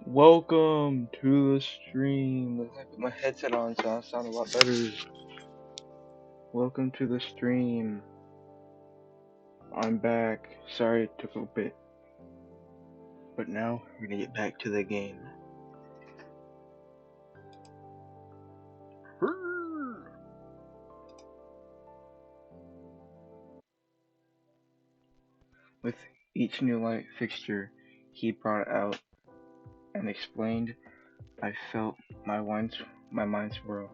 Welcome to the stream. I put my headset on so I sound a lot better. Welcome to the stream. I'm back. Sorry it took a bit. But now we're gonna get back to the game. With each new light fixture he brought out and explained, I felt my mind swirl.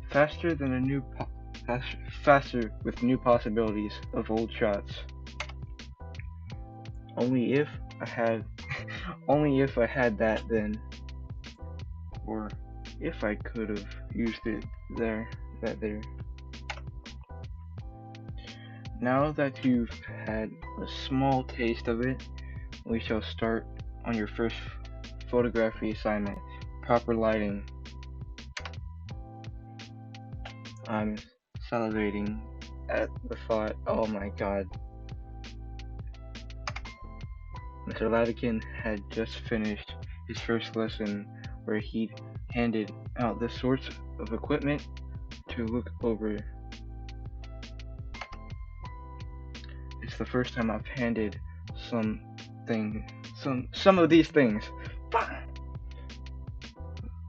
Faster than a new faster with new possibilities of old shots. Only if I had that then, or if I could have used it there. Now that you've had a small taste of it, we shall start on your first photography assignment, proper lighting. I'm salivating at the thought. Oh my god. Mr. Latikin had just finished his first lesson where he'd handed out the sorts of equipment to look over. It's the first time I've handed some of these things.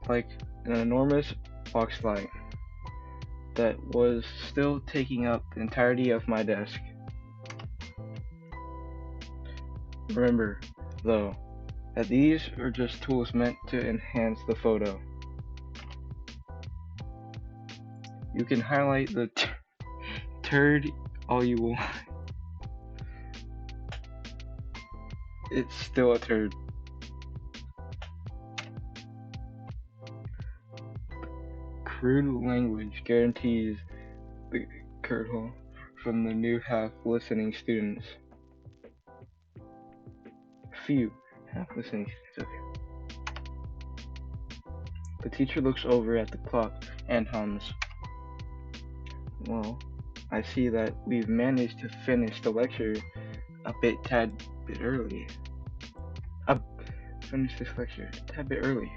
Like an enormous box light that was still taking up the entirety of my desk. Remember, though, that these are just tools meant to enhance the photo. You can highlight the turd all you want. It's still a turd. Crude language guarantees the curdle from the new half-listening students. Few half-listening students, okay. The teacher looks over at the clock and hums. Well, I see that we've managed to finish the lecture tad bit early. Finish this lecture a tad bit early.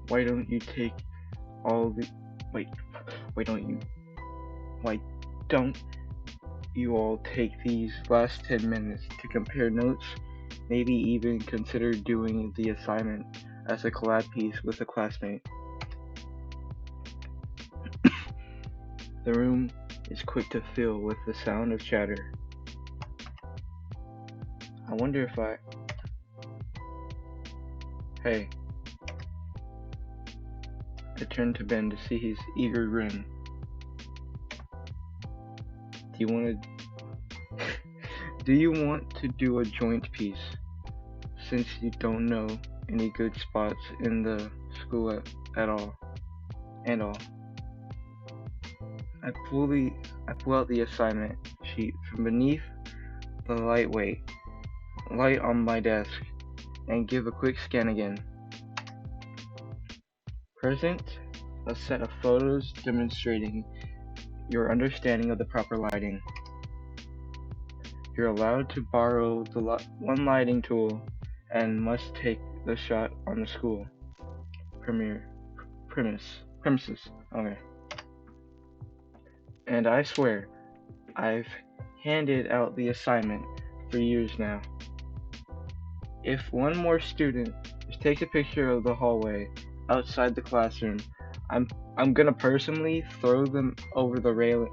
Why don't you take all the why don't you all take these last 10 minutes to compare notes, maybe even consider doing the assignment as a collab piece with a classmate. The room is quick to fill with the sound of chatter. I wonder if Hey. I turned to Ben to see his eager grin. Do you want to do a joint piece, since you don't know any good spots in the school at all? I pull out the assignment sheet from beneath the light on my desk and give a quick scan again. Present a set of photos demonstrating your understanding of the proper lighting. You're allowed to borrow the one lighting tool and must take the shot on the school premises. Okay. And I swear, I've handed out the assignment for years now. If one more student just takes a picture of the hallway outside the classroom, I'm gonna personally throw them over the railing.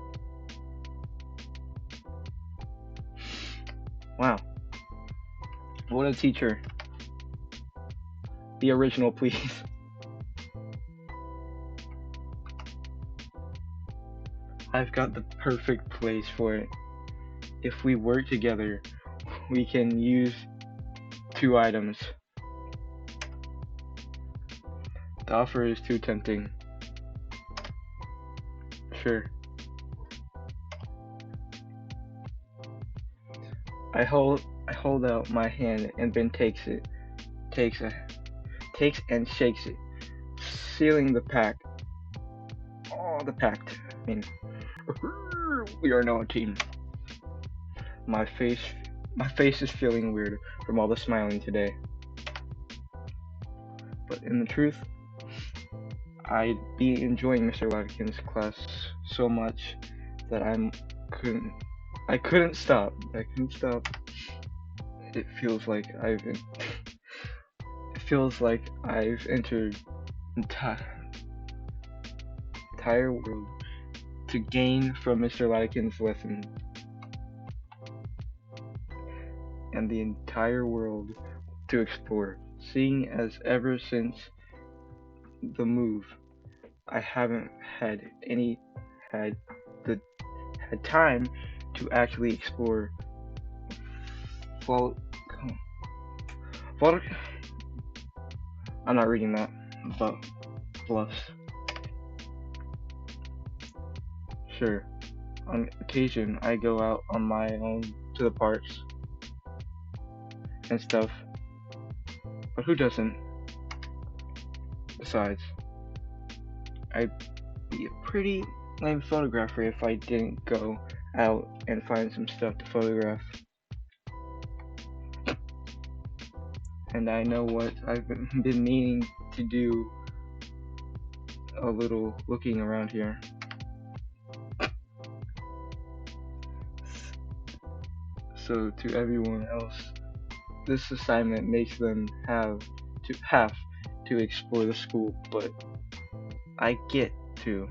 Wow. What a teacher. The original, please. I've got the perfect place for it. If we work together, we can use 2 items. The offer is too tempting. Sure. I hold out my hand and Ben takes and shakes it, sealing the pact. The pact. I mean, we are now a team. My face My face is feeling weird from all the smiling today. But in the truth, I'd be enjoying Mr. Latkin's class so much that couldn't I couldn't stop. I couldn't stop. It feels like I've entered entire world to gain from Mr. Latkin's lesson, and the entire world to explore. Seeing as ever since the move, I haven't had had the had time to actually explore Vol- Vol- I'm not reading that, but plus, sure, on occasion I go out on my own to the parks and stuff, but who doesn't? Besides, I'd be a pretty lame photographer if I didn't go out and find some stuff to photograph. And I know what I've been meaning to do a little looking around here. So to everyone else, this assignment makes them have to explore the school, but I get to.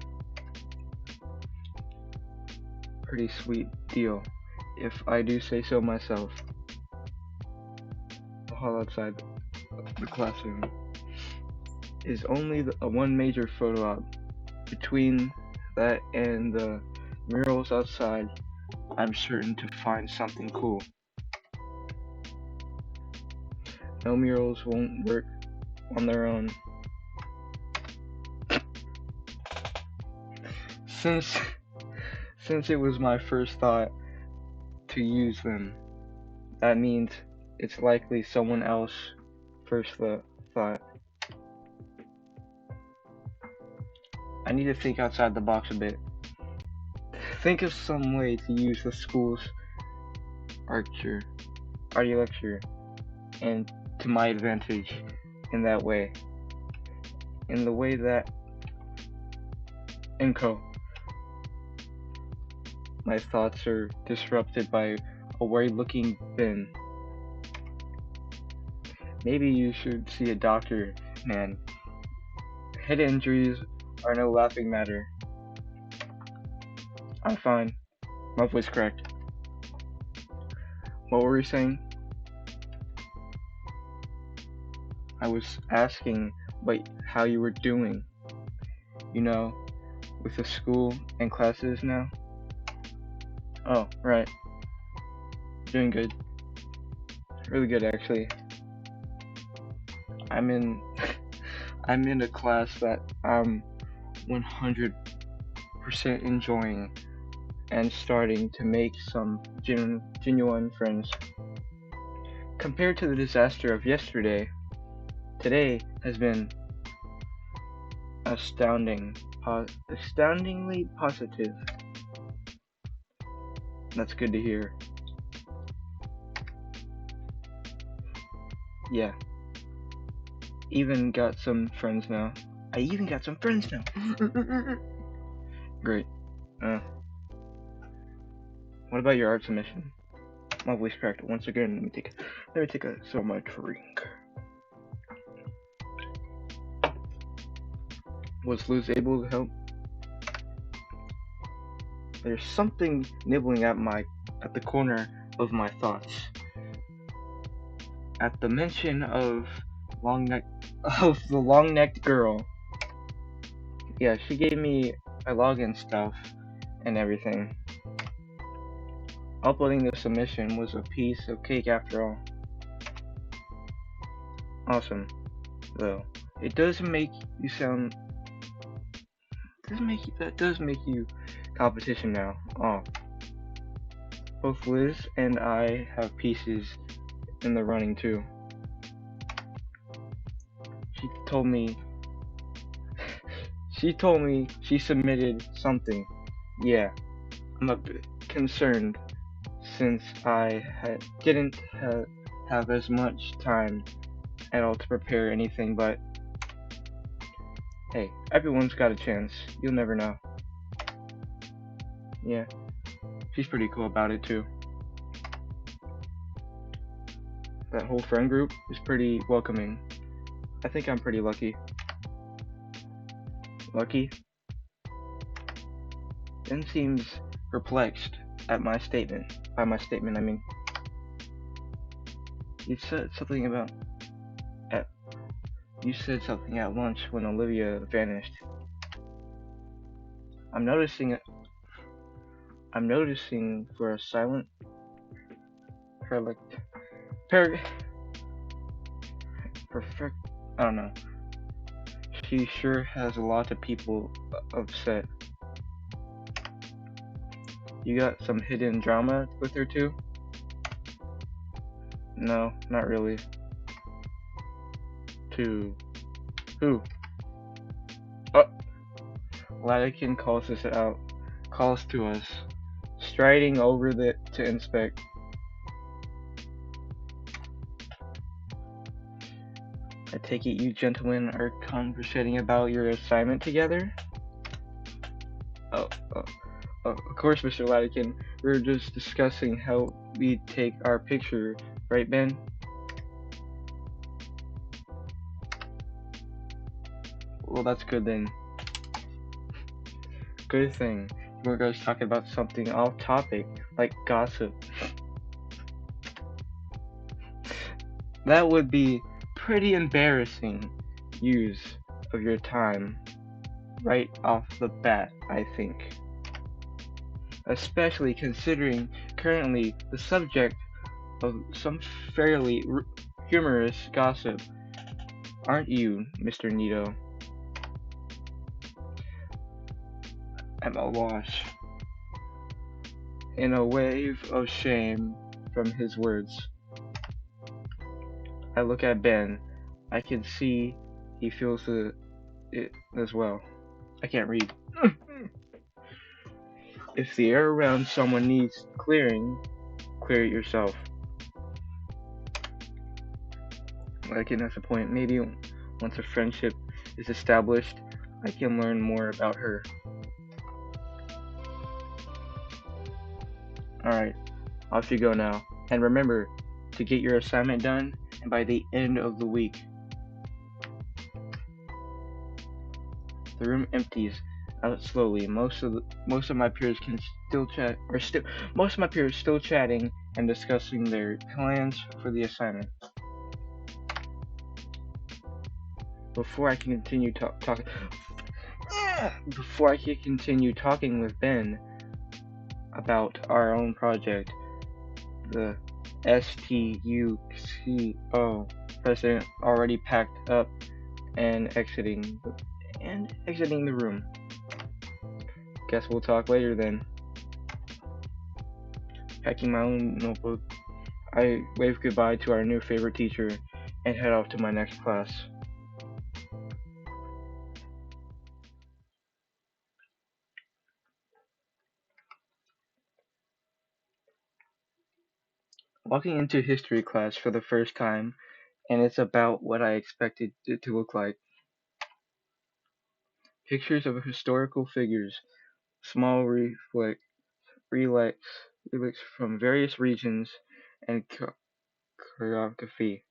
Pretty sweet deal, if I do say so myself. The hall outside the classroom is only one major photo op. Between that and the murals outside, I'm certain to find something cool. No murals won't work on their own. Since it was my first thought to use them, that means it's likely someone else first thought. I need to think outside the box a bit. Think of some way to use the school's architecture and to my advantage in that way. In the way that my thoughts are disrupted by a worried looking bin. Maybe you should see a doctor, man. Head injuries are no laughing matter. I'm fine. My voice cracked. What were you saying? I was asking how you were doing. You know, with the school and classes now. Oh, right. Doing good. Really good, actually. I'm in a class that I'm 100% enjoying and starting to make some genuine friends. Compared to the disaster of yesterday, today has been astoundingly positive. That's good to hear. Yeah. Even got some friends now. I even got some friends now. Great. What about your art submission? My voice cracked once again. Let me take a sip of my drink. Was Liz able to help? There's something nibbling at the corner of my thoughts. At the mention of the long-necked girl. Yeah, she gave me my login stuff and everything. Uploading the submission was a piece of cake after all. Awesome, though. It does make you sound. That does make you competition now. Oh. Both Liz and I have pieces in the running too. She told me she submitted something. Yeah, I'm a bit concerned since I didn't have as much time at all to prepare anything, but hey, everyone's got a chance. You'll never know. Yeah, she's pretty cool about it too. That whole friend group is pretty welcoming. I think I'm pretty lucky. Lucky? Ben seems perplexed at my statement. By my statement, I mean, you said something about at you said something at lunch when Olivia vanished. I'm noticing for a silent perfect perfect I don't know. She sure has a lot of people upset. You got some hidden drama with her too? No, not really. To who? Oh, Latican calls to us, striding over to inspect. I take it you gentlemen are conversating about your assignment together? Oh, oh, oh, of course, Mr. Latican. We're just discussing how we take our picture, right, Ben? Well, that's good then. Good thing. We're going to talk about something off topic, like gossip. That would be pretty embarrassing use of your time right off the bat, I think. Especially considering currently the subject of some fairly humorous gossip. Aren't you, Mr. Nito? I'm awash in a wave of shame from his words. I look at Ben. I can see he feels it as well. I can't read. If the air around someone needs clearing, clear it yourself. Like that's a point. Maybe once a friendship is established, I can learn more about her. Alright, off you go now. And remember to get your assignment done and by the end of the week. The room empties out slowly. Most of my peers can still chat most of my peers still chatting and discussing their plans for the assignment. Before I can continue talking with Ben about our own project, the STUCO president already packed up and exiting the room. Guess we'll talk later then. Packing my own notebook, I wave goodbye to our new favorite teacher and head off to my next class. Walking into history class for the first time, and it's about what I expected it to look like. Pictures of historical figures, small relics from various regions, and choreography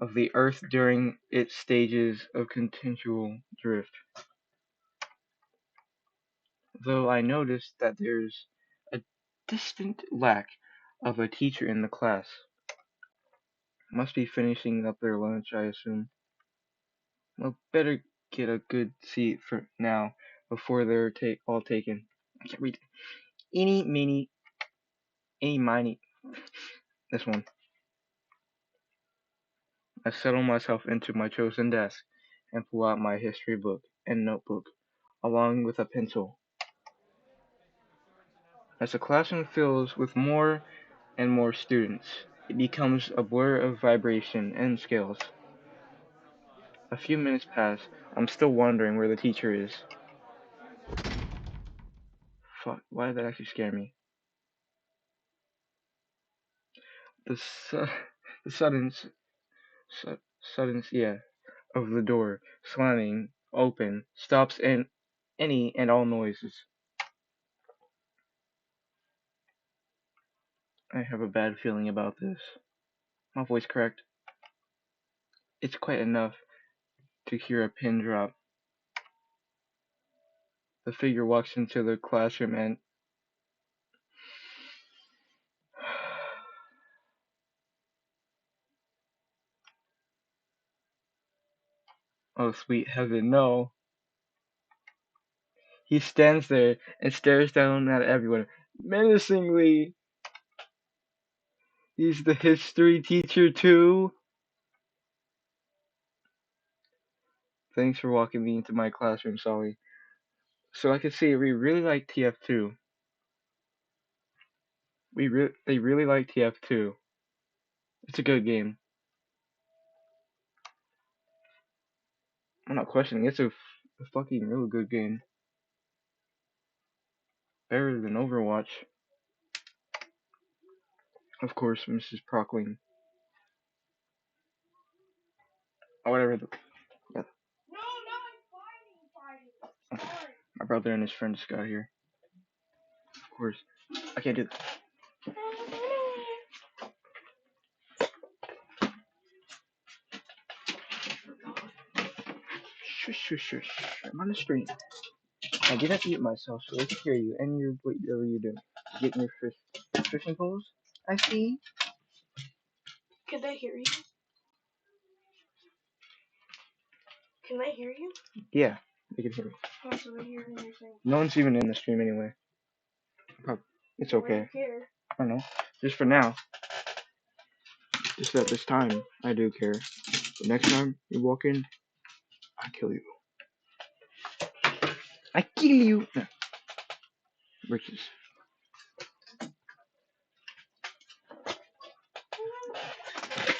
of the Earth during its stages of continual drift. Though I noticed that there's a distinct lack of a teacher in the class. Must be finishing up their lunch, I assume. Well, better get a good seat for now before they're all taken. I can't read. Eeny, miny. This one. I settle myself into my chosen desk and pull out my history book and notebook, along with a pencil. As the classroom fills with more and more students, it becomes a blur of vibration and scales. A few minutes pass. I'm still wondering where the teacher is. Fuck, why did that actually scare me? The the sudden of the door slamming open stops any and all noises. I have a bad feeling about this. My voice cracked. It's quite enough to hear a pin drop. The figure walks into the classroom and oh sweet heaven, no. He stands there and stares down at everyone menacingly. He's the history teacher too. Thanks for walking me into my classroom, Solly. So I can see we really like TF2. They really like TF2. It's a good game. I'm not questioning. It's a fucking really good game. Better than Overwatch. Of course, Mrs. Prockling. Or whatever the... Yeah. No, not fighting. My brother and his friend just got here. Of course. I can't do that. Shush. I'm on the stream. I didn't mute myself, so I can hear you. And you're whatever you're doing. Getting your fishing poles? I see. Can they hear you? Can they hear you? Yeah, they can hear me. Oh, so they hear what you're saying. No one's even in the stream anyway. It's okay. I don't know. Just for now. Just at this time, I do care. But next time you walk in, I kill you. I kill you! No. Riches.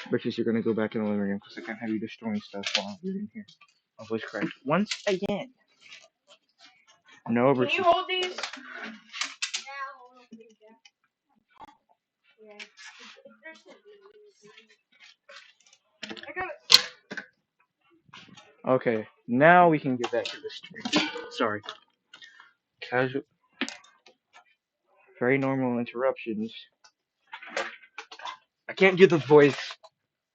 Riches, you're gonna go back in the living room because I can't have you destroying stuff while I'm in here. My voice cracked once again. No, Riches. Can you hold these? I got it. Okay, now we can get back to the stream. Sorry. Casual. Very normal interruptions. I can't do the voice.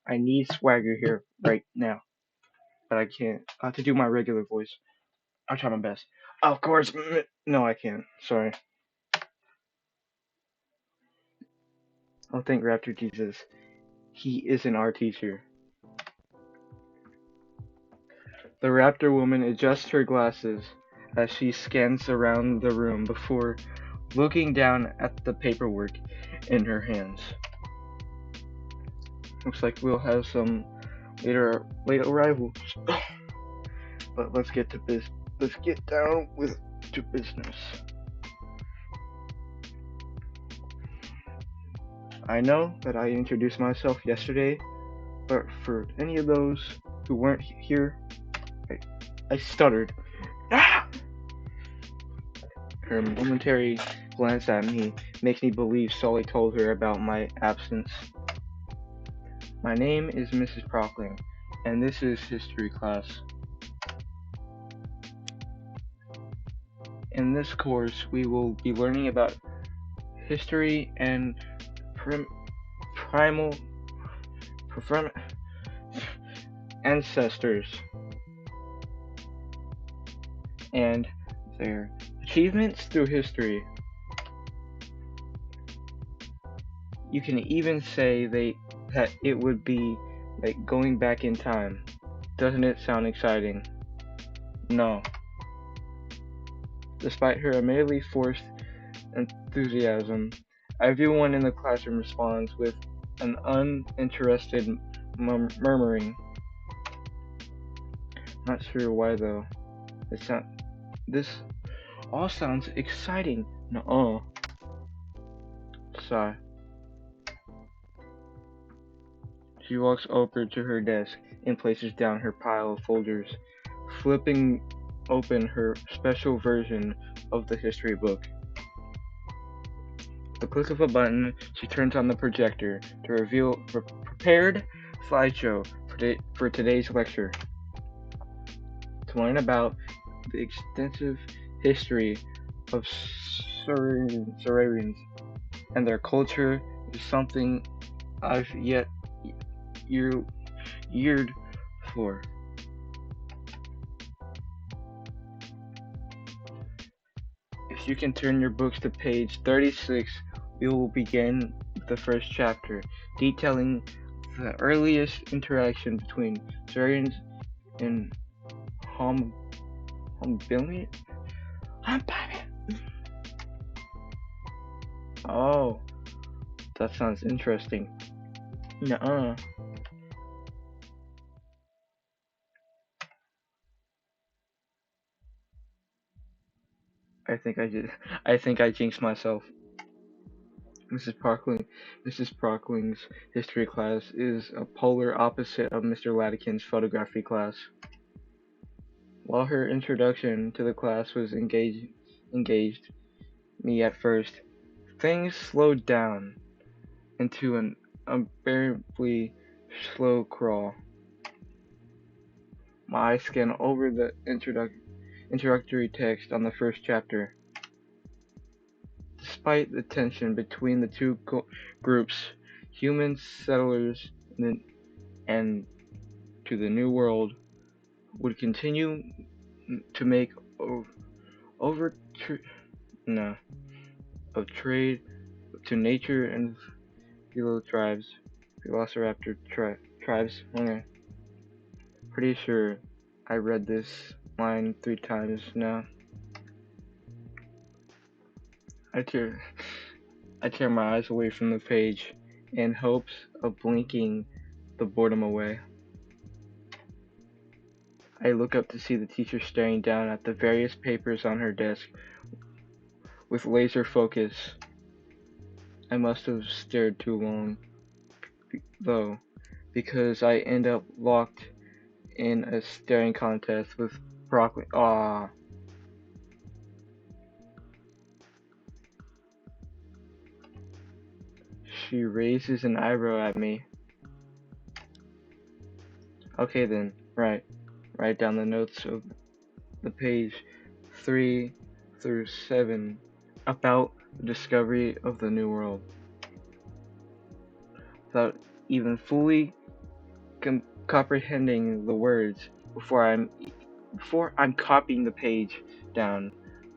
I need swagger here right now. But I can't. I have to do my regular voice. I'll try my best. Of course. No, I can't. Sorry. Oh, thank Raptor Jesus. He isn't our teacher. The Raptor woman adjusts her glasses as she scans around the room before looking down at the paperwork in her hands. Looks like we'll have some late arrivals. But let's get down to business. I know that I introduced myself yesterday, but for any of those who weren't here, I stuttered. Ah! Her momentary glance at me makes me believe Sully told her about my absence. My name is Mrs. Prockling, and this is history class. In this course, we will be learning about history and primal ancestors and their achievements through history. You can even say that it would be like going back in time. Doesn't it sound exciting? No. Despite her admittedly forced enthusiasm, everyone in the classroom responds with an uninterested murmuring. Not sure why though. This all sounds exciting. Nuh-uh. Sigh. She walks over to her desk and places down her pile of folders, flipping open her special version of the history book. the click of a button, she turns on the projector to reveal a prepared slideshow for today's lecture. To learn about the extensive history of Saurians and their culture is something I've yet yearned for. If you can turn your books to page 36, we will begin the first chapter, detailing the earliest interaction between Saurians and Hombilian. Oh, that sounds interesting. Nuh-uh. I think I jinxed myself. Mrs. Parkling, Mrs. Parkling's history class is a polar opposite of Mr. Latikin's photography class. While her introduction to the class was engaged me at first, things slowed down into an unbearably slow crawl. My eyes scanned over the introductory text on the first chapter. Despite the tension between the two groups, human settlers and to the New World would continue to make over of trade to nature and velociraptor tribes. Okay. Pretty sure I read this line 3 times now. I tear my eyes away from the page in hopes of blinking the boredom away. I look up to see the teacher staring down at the various papers on her desk with laser focus. I must have stared too long, though, because I end up locked in a staring contest with broccoli. Ah. She raises an eyebrow at me. Okay then, right. Write down the notes of the page 3 through 7 about the discovery of the New World. Without even fully comprehending the words before I'm copying the page down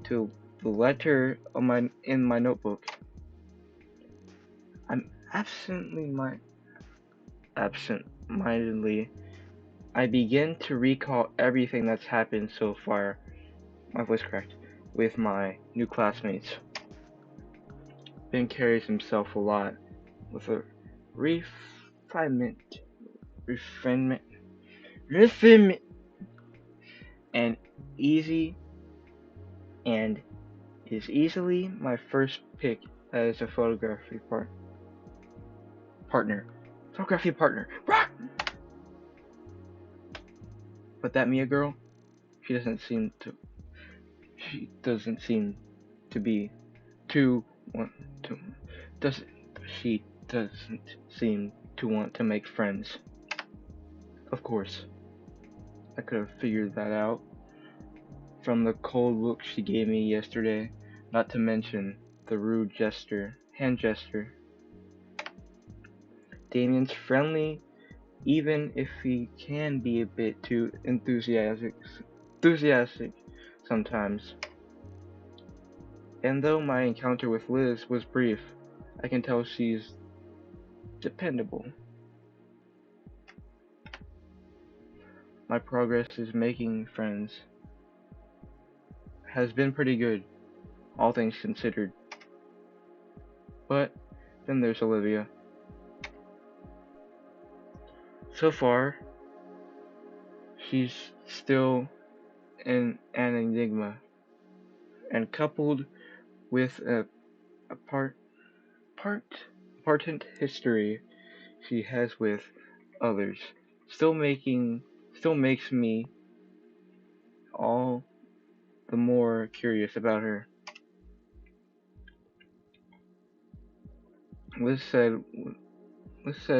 to the letter in my notebook. I'm absent-mindedly, I begin to recall everything that's happened so far. My voice cracked. With my new classmates. Ben carries himself a lot with a refinement, and is easily my first pick as a photography partner. Photography partner. But that Mia girl, she doesn't seem to be too want to doesn't she doesn't seem to want to make friends. Of course, I could have figured that out from the cold look she gave me yesterday, not to mention the rude hand gesture. Damien's friendly, even if he can be a bit too enthusiastic sometimes. And though my encounter with Liz was brief, I can tell she's dependable. My progress is making friends has been pretty good, all things considered. But then there's Olivia. So far, she's still an enigma, and coupled with a partant history she has with others, still makes me all the more curious about her. Liz said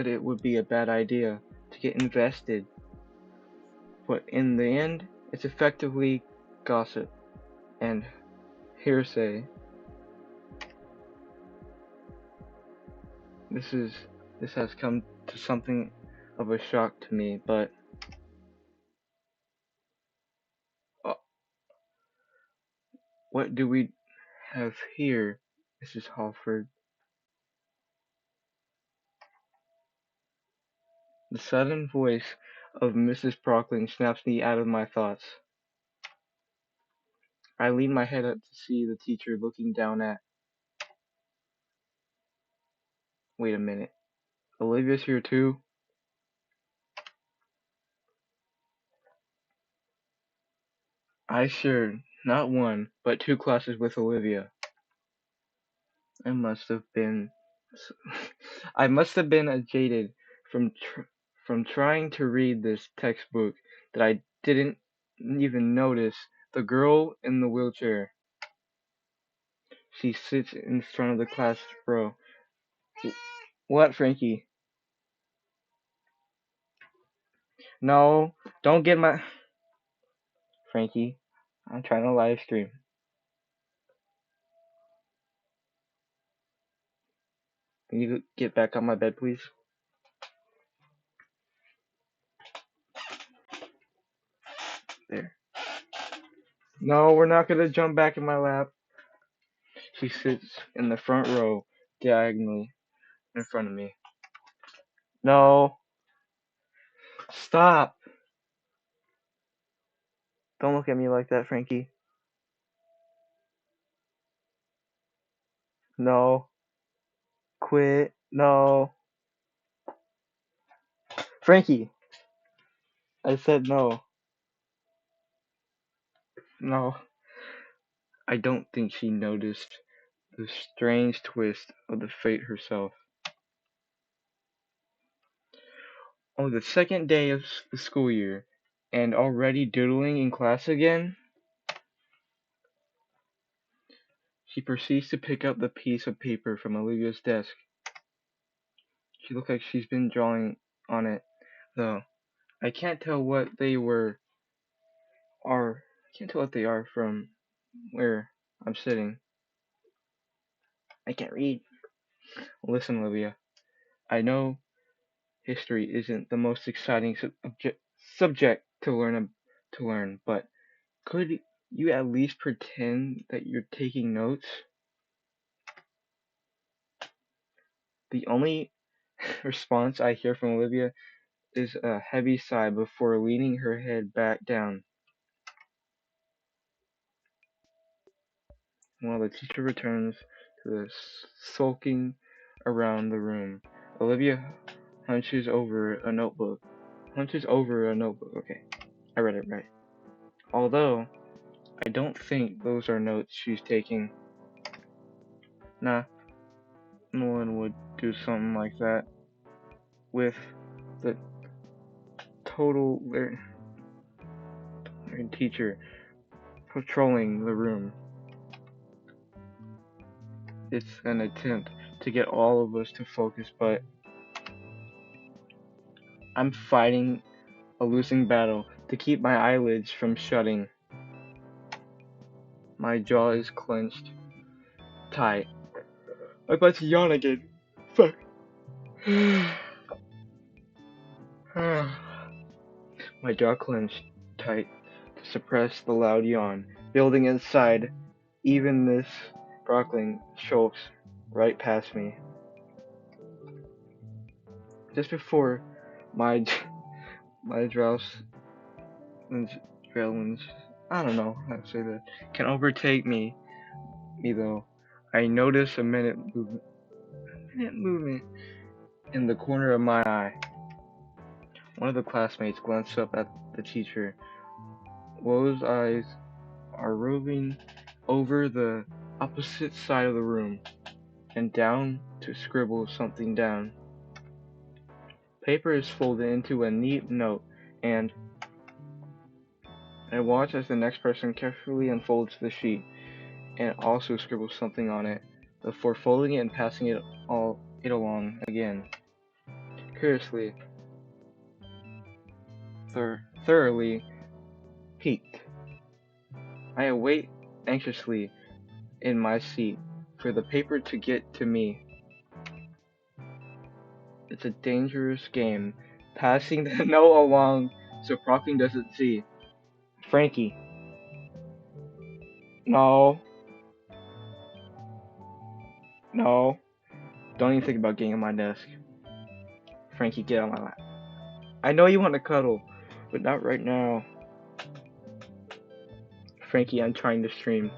it would be a bad idea to get invested, but in the end, it's effectively gossip and hearsay. This has come to something of a shock to me, but uh, what do we have here, Mrs. Halford? The sudden voice of Mrs. Brockling snaps me out of my thoughts. I lean my head up to see the teacher looking down at. Wait a minute. Olivia's here too? I shared not one, but two classes with Olivia. I must have been I must have been jaded from from trying to read this textbook that I didn't even notice the girl in the wheelchair. She sits in front of the class row. What, Frankie? No, don't get my Frankie. I'm trying to live stream. Can you get back on my bed, please? There. No, we're not gonna jump back in my lap. She sits in the front row, diagonally in front of me. No, stop. Don't look at me like that, Frankie. No. Quit. No. Frankie, I said no. No. I don't think she noticed the strange twist of the fate herself. On the second day of the school year, and already doodling in class again, she proceeds to pick up the piece of paper from Olivia's desk. She looks like she's been drawing on it, though. I can't tell what they are from where I'm sitting. I can't read. Listen, Olivia. I know history isn't the most exciting subject to learn, but could you at least pretend that you're taking notes? The only response I hear from Olivia is a heavy sigh before leaning her head back down. While the teacher returns to the sulking around the room, Olivia hunches over a notebook. Okay, I read it right. Although, I don't think those are notes she's taking. Nah, no one would do something like that with the total teacher patrolling the room. It's an attempt to get all of us to focus, but I'm fighting a losing battle to keep my eyelids from shutting. My jaw is clenched tight. I'm about to yawn again. Fuck. My jaw clenched tight to suppress the loud yawn building inside. Even this brockling chokes right past me. Just before my my adrenaline's I don't know how to say that can overtake me though, I notice a minute movement in the corner of my eye. One of the classmates glanced up at the teacher. Wo's eyes are roving over the opposite side of the room and down to scribble something down. Paper is folded into a neat note, and I watch as the next person carefully unfolds the sheet and also scribbles something on it before folding it and passing it all it along again. Curiously, thoroughly piqued, I await anxiously in my seat for the paper to get to me. It's a dangerous game, passing the note along so Procking doesn't see. Frankie, no, no, don't even think about getting on my desk. Frankie, get on my lap. I know you want to cuddle, but not right now. Frankie, I'm trying to stream.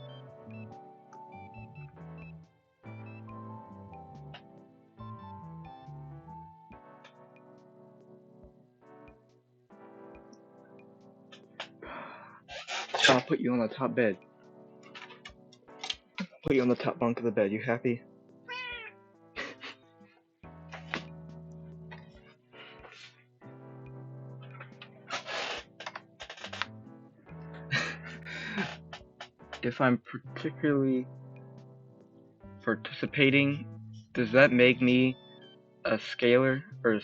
I'll put you on the top bed. Put you on the top bunk of the bed. You happy? If I'm particularly participating, does that make me a scaler or a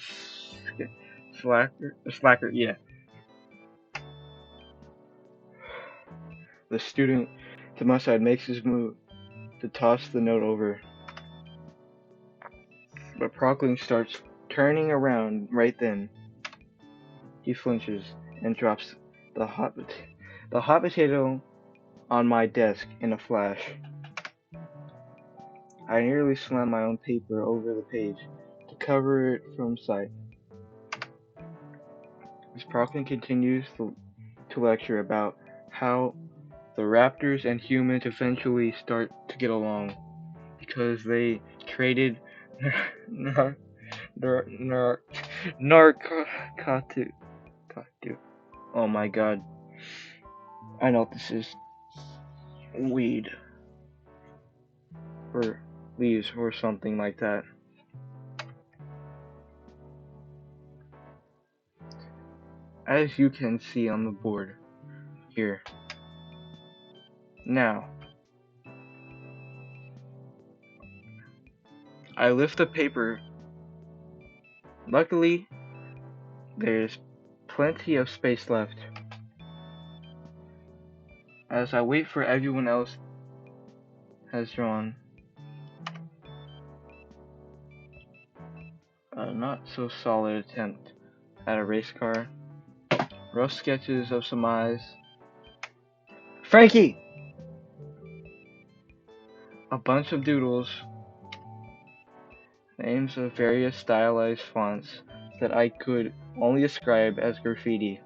slacker? A slacker, yeah. The student to my side makes his move to toss the note over, but Procling starts turning around right then. He flinches and drops the hot potato on my desk in a flash. I nearly slam my own paper over the page to cover it from sight. As Procling continues to lecture about how the raptors and humans eventually start to get along because they traded narcotic. Oh my god. I know this is weed or leaves or something like that. As you can see on the board here. Now, I lift the paper. Luckily, there's plenty of space left. As I wait for everyone else has drawn a not so solid attempt at a race car, rough sketches of some eyes. Frankie! A bunch of doodles, names of various stylized fonts that I could only describe as graffiti.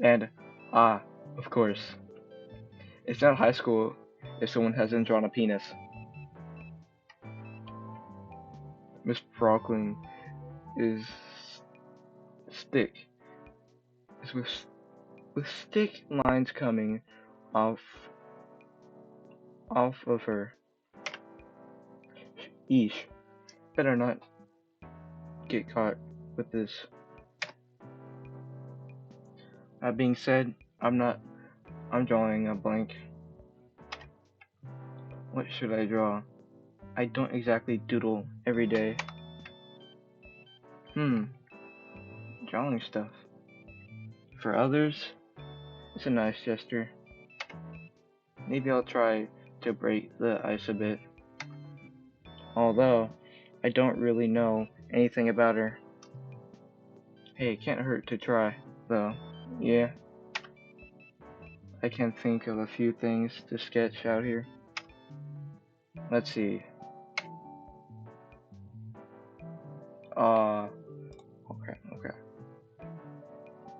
And, of course, it's not high school if someone hasn't drawn a penis. Miss Procling is with stick lines coming off of her. Eesh, better not get caught with this. That being said, I'm drawing a blank. What should I draw? I don't exactly doodle every day. Drawing stuff. For others, it's a nice gesture. Maybe I'll try to break the ice a bit. Although, I don't really know anything about her. Hey, it can't hurt to try, though. Yeah. I can think of a few things to sketch out here. Let's see. Okay.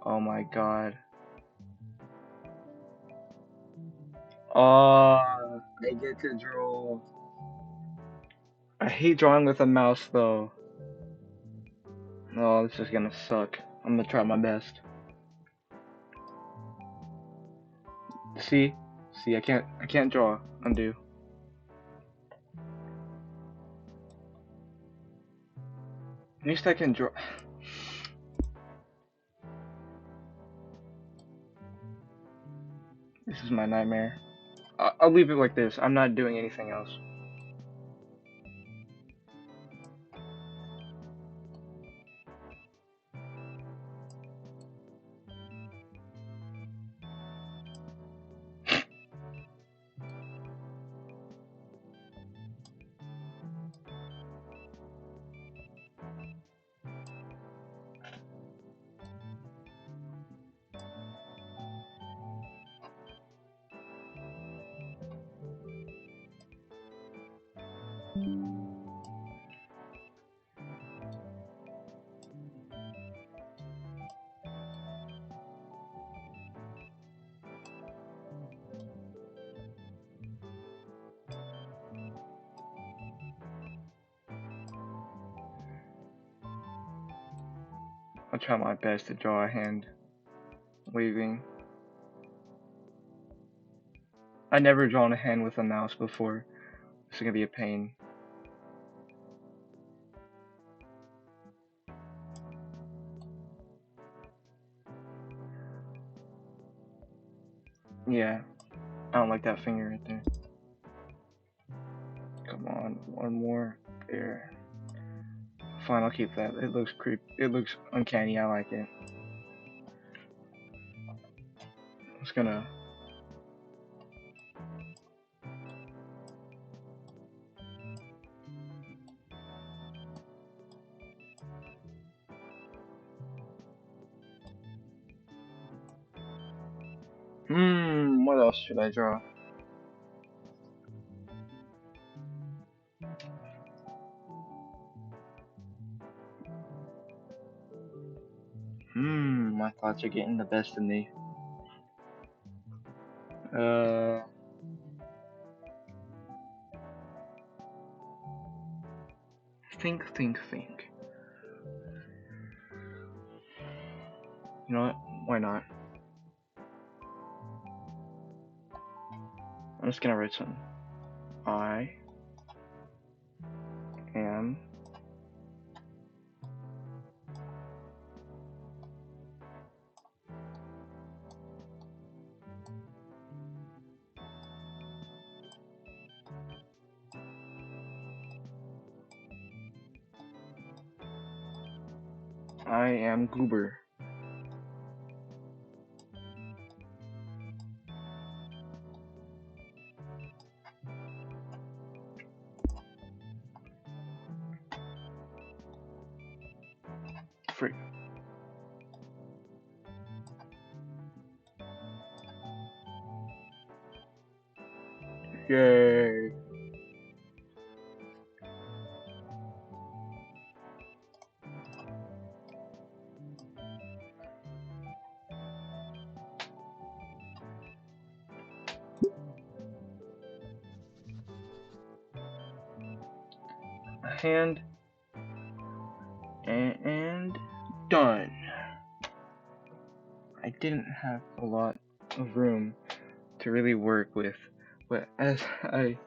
Oh my god. I get to draw. I hate drawing with a mouse though. Oh, this is gonna suck. I'm gonna try my best. See, I can't draw. Undo. At least I can draw. This is my nightmare. I'll leave it like this. I'm not doing anything else. I'll try my best to draw a hand waving. I never drawn a hand with a mouse before. This is gonna be a pain. Yeah, I don't like that finger right there. Come on, one more. There. Fine, I'll keep that. It looks It looks uncanny. I like it. I'm just gonna. What else should I draw? My thoughts are getting the best of me. Think. You know what? Why not? I'm just gonna write something. I am Goober. Freak. Yay. A hand and done. I didn't have a lot of room to really work with, but as I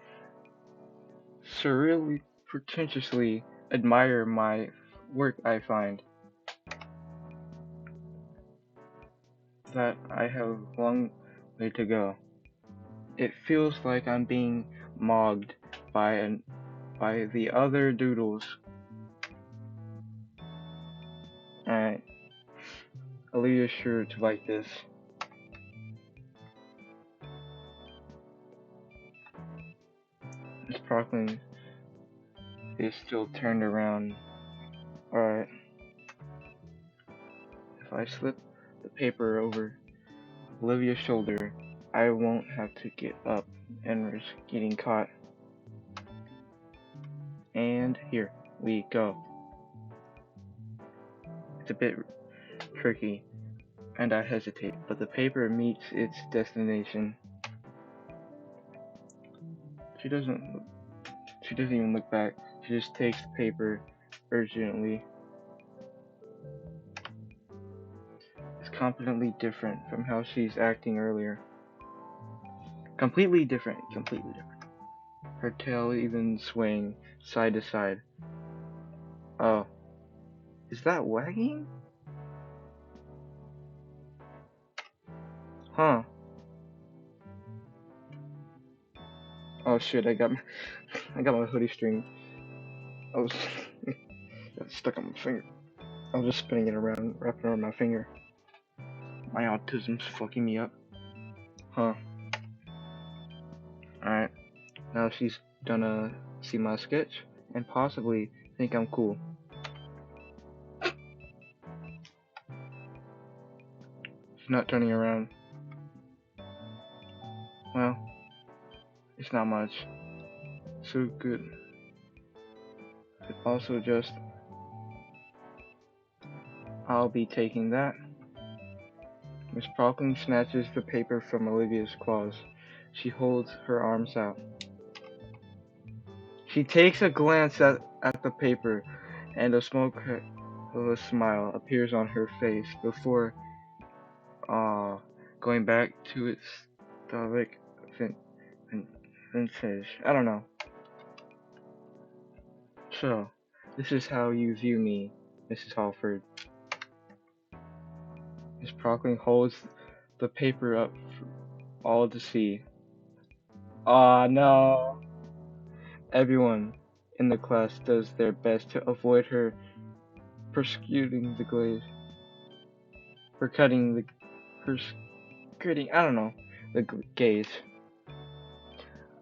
surreally pretentiously admire my work, I find that I have a long way to go. It feels like I'm being mobbed by the other doodles. Alright, Aaliyah's sure to like this. This Parkland is still turned around. Alright. If I slip the paper over Olivia's shoulder, I won't have to get up and risk getting caught. And here we go. It's a bit tricky, and I hesitate, but the paper meets its destination. She doesn't even look back. She just takes the paper urgently. It's completely different from how she's acting earlier. Completely different. Her tail even swaying side to side. Oh, is that wagging? Huh. Oh shit, I got my hoodie string. I was got stuck on my finger. I was just spinning it around, wrapping around my finger. My autism's fucking me up. Huh. Alright. Now she's gonna see my sketch and possibly think I'm cool. She's not turning around. Well, it's not much. So good. Also just, I'll be taking that. Miss Procklin snatches the paper from Olivia's claws. She holds her arms out. She takes a glance at the paper, and a smoke of a smile appears on her face before going back to its stoic vintage. I don't know. So, this is how you view me, Mrs. Halford. Miss Procklin holds the paper up for all to see. Ah, no. Everyone in the class does their best to avoid her persecuting the glaze. Persecuting, I don't know, the gaze.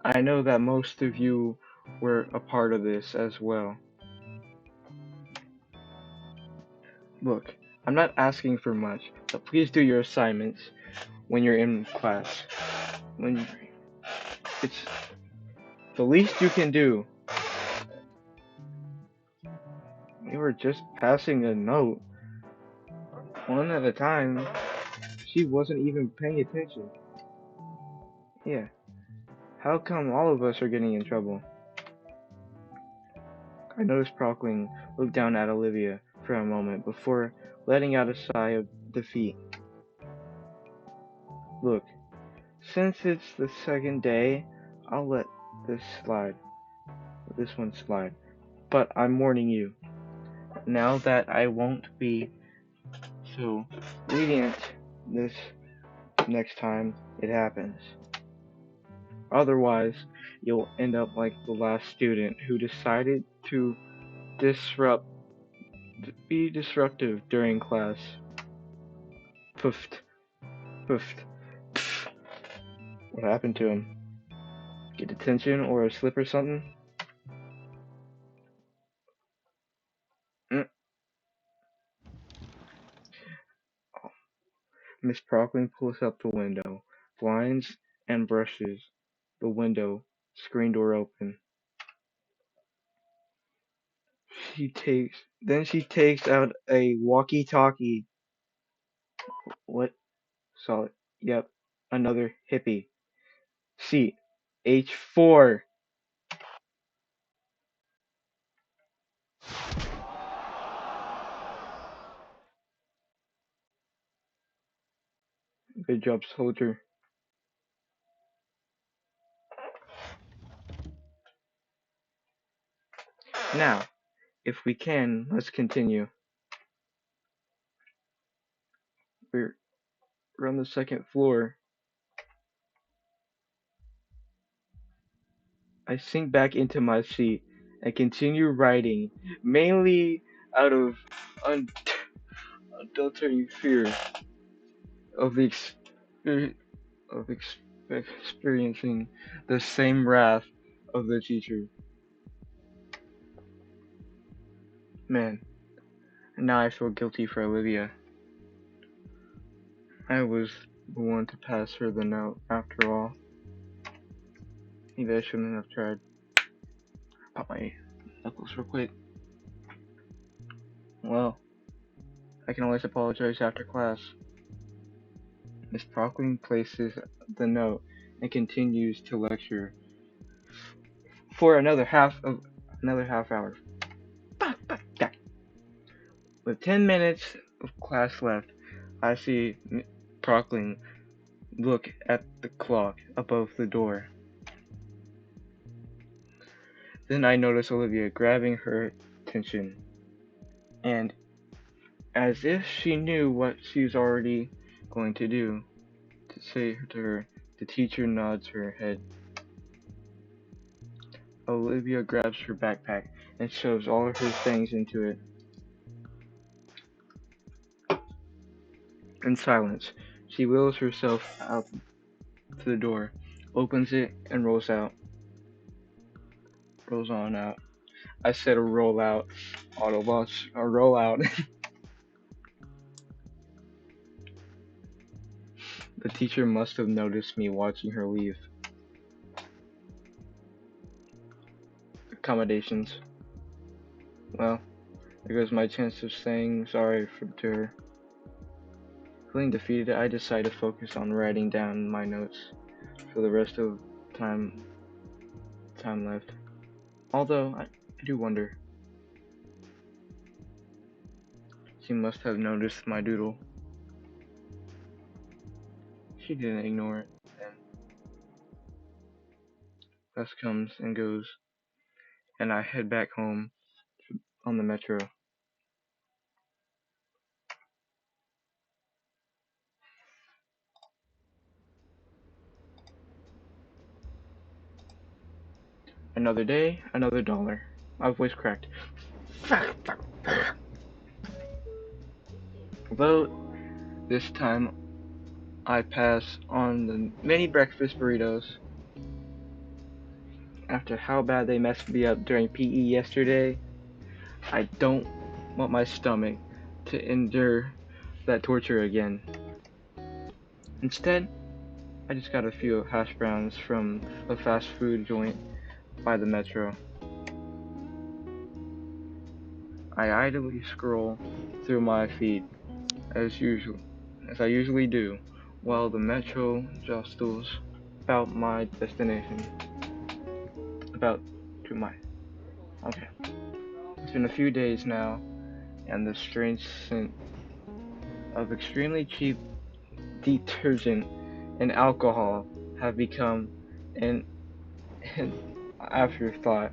I know that most of you were a part of this as well. Look, I'm not asking for much, but please do your assignments when you're in class. When it's the least you can do. We were just passing a note, one at a time. She wasn't even paying attention. Yeah. How come all of us are getting in trouble? I noticed Procklin looked down at Olivia for a moment before letting out a sigh of defeat. Look, since it's the second day, I'll let this slide. This one slide. But I'm warning you, now that I won't be so lenient this next time it happens. Otherwise, you'll end up like the last student who decided to be disruptive during class. Poofed. Poofed. What happened to him? Get detention or a slip or something? Mm. Miss Procklin pulls up the window, blinds and brushes the window, screen door open. She takes out a walkie-talkie. What? Saw it. Yep, another hippie. Seat H4. Good job, soldier. Now, if we can, let's continue. We're on the second floor. I sink back into my seat and continue writing, mainly out of unadulterated fear of experiencing the same wrath of the teacher. Man, now I feel guilty for Olivia. I was the one to pass her the note, after all. Maybe I shouldn't have tried. Pop my knuckles real quick. Well, I can always apologize after class. Miss Procklin places the note and continues to lecture for another half hour. With 10 minutes of class left, I see Procklin look at the clock above the door. Then I notice Olivia grabbing her attention, and as if she knew what she's already going to do, to say to her, the teacher nods her head. Olivia grabs her backpack and shoves all of her things into it. In silence, she wheels herself out to the door, opens it, and rolls on out. I said a roll out. Autobots, a roll out. The teacher must have noticed me watching her leave. Accommodations. Well, there goes my chance of saying sorry to her. Feeling defeated, I decide to focus on writing down my notes for the rest of time time left. Although I do wonder, she must have noticed my doodle. She didn't ignore it. Then bus comes and goes, and I head back home on the metro. Another day, another dollar. My voice cracked. Although this time I pass on the mini breakfast burritos after how bad they messed me up during PE yesterday. I don't want my stomach to endure that torture again. Instead, I just got a few hash browns from a fast food joint by the metro. I idly scroll through my feed as usual, as I usually do, while the metro jostles about my destination. About to my okay. It's been a few days now, and the strange scent of extremely cheap detergent and alcohol have become an, an afterthought.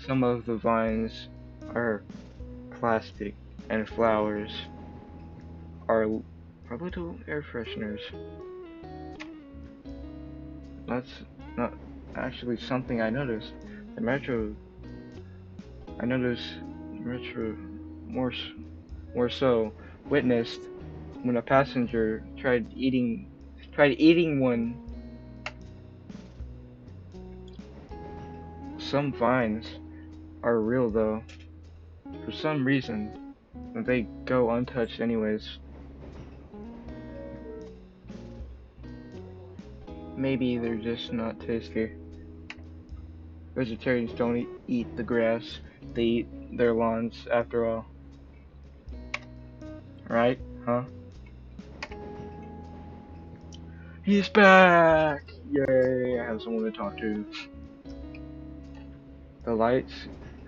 Some of the vines are plastic, and flowers are little air fresheners. That's not actually something I noticed. The metro, I noticed metro more more so witnessed when a passenger tried eating one. Some vines are real though. For some reason, they go untouched anyways. Maybe they're just not tasty. Vegetarians don't eat the grass, they eat their lawns after all. Right? Huh? He's back! Yay, I have someone to talk to. The lights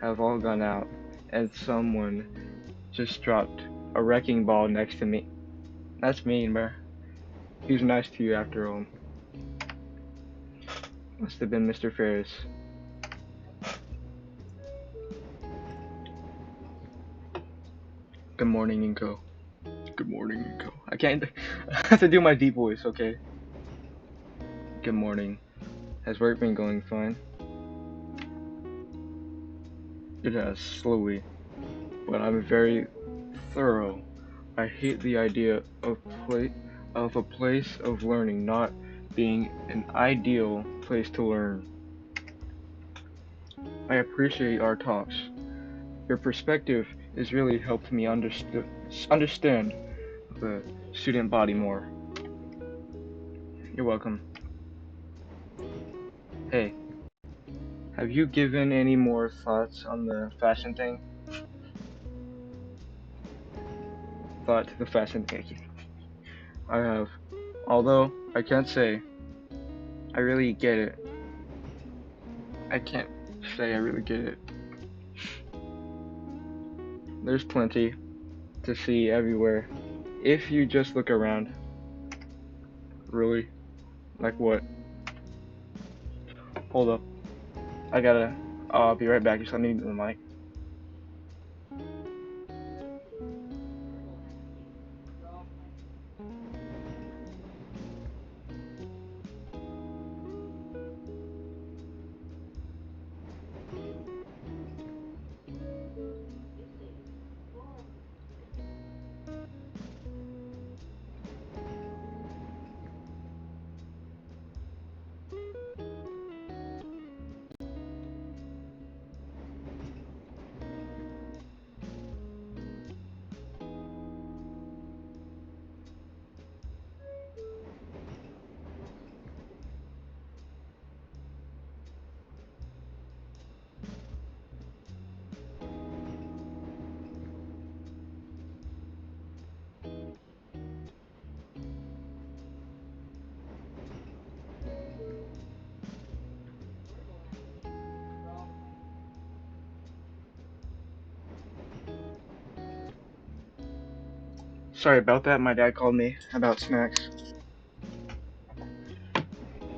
have all gone out, and someone just dropped a wrecking ball next to me. That's mean, bruh. He was nice to you after all. Must have been Mr. Ferris. Good morning, Inko. Good morning, Inko. I can't. I have to do my deep voice, okay? Good morning. Has work been going fine? It has, slowly, but I'm very thorough. I hate the idea of a place of learning not being an ideal place to learn. I appreciate our talks. Your perspective has really helped me understand the student body more. You're welcome. Hey, have you given any more thoughts on the fashion thing? Thought to the fashion thing. I have. Although, I can't say I really get it. I can't say I really get it. There's plenty to see everywhere. If you just look around. Really? Like what? Hold up. I gotta. I'll be right back. Just let me mute the mic. Sorry about that. My dad called me about snacks.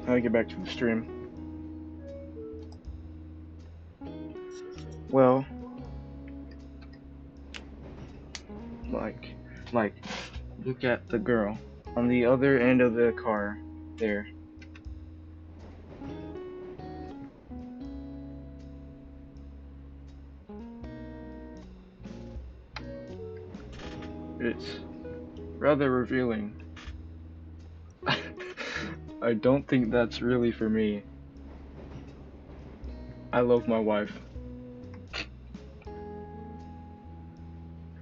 I'll get back to the stream. Well, like, like, look at the girl on the other end of the car there. It's rather revealing. I don't think that's really for me. I love my wife.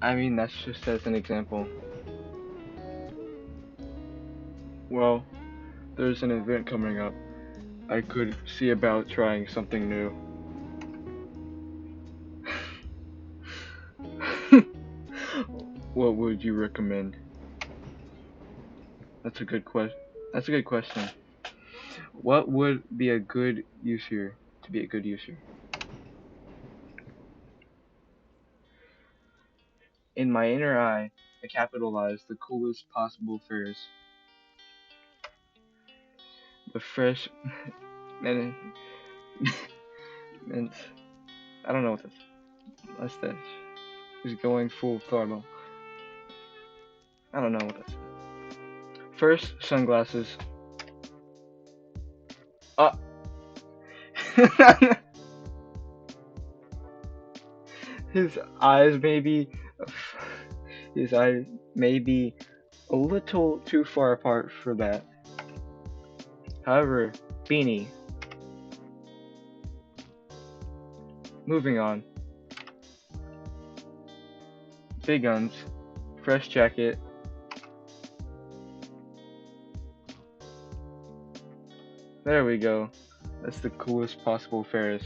I mean, that's just as an example. Well, there's an event coming up. I could see about trying something new. What would you recommend? That's a good question. That's a good question. What would be a good user to be a good user? In my inner eye, I capitalized the coolest possible phrase. The fresh and and I don't know what that's that is going full throttle. I don't know what that's. First, sunglasses. Uh his eyes maybe his eyes may be a little too far apart for that. However, beanie. Moving on. Big guns. Fresh jacket. There we go. That's the coolest possible Ferris.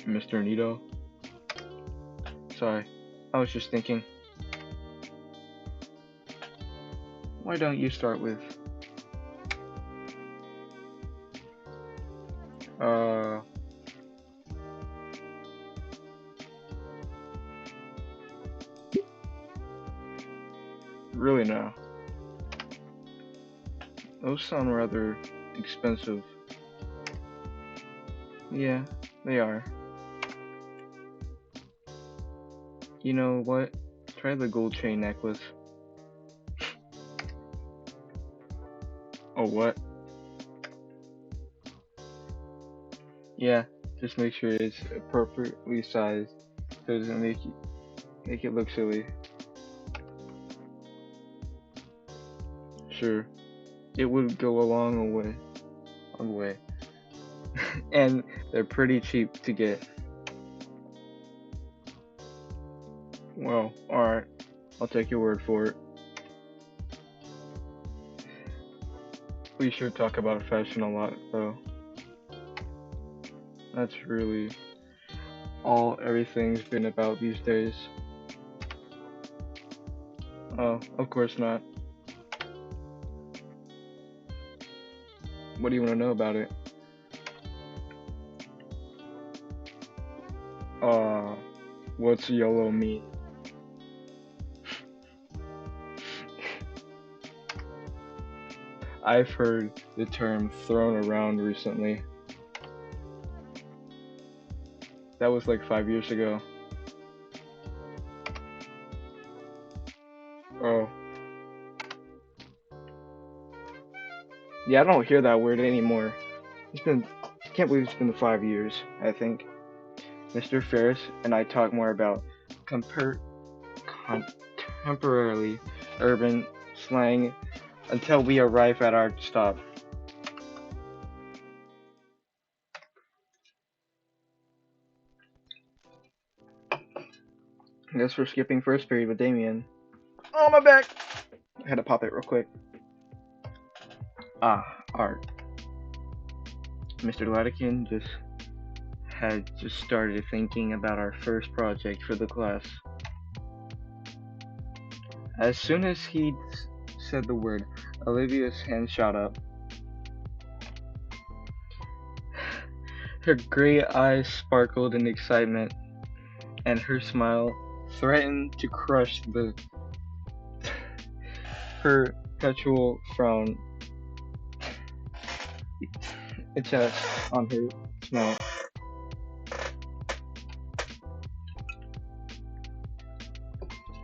Mr. Nito. Sorry, I was just thinking. Why don't you start with really now? Those sound rather expensive. Yeah, they are. You know what? Try the gold chain necklace. Oh, what? Yeah, just make sure it's appropriately sized so it doesn't make it look silly. Sure, it would go a long way. And they're pretty cheap to get. Well, alright, I'll take your word for it. We should talk about fashion a lot, though. That's really all everything's been about these days. Oh, of course not. What do you want to know about it? What's YOLO mean? I've heard the term thrown around recently. That was like 5 years ago. Oh. Yeah, I don't hear that word anymore. I can't believe it's been 5 years, I think. Mr. Ferris and I talk more about contemporarily urban slang until we arrive at our stop. I guess we're skipping first period with Damien. Oh, my back! I had to pop it real quick. Art. Mr. Latikin had just started thinking about our first project for the class. As soon as he'd said the word, Olivia's hand shot up. Her gray eyes sparkled in excitement, and her smile threatened to crush the perpetual frown etched on her smile.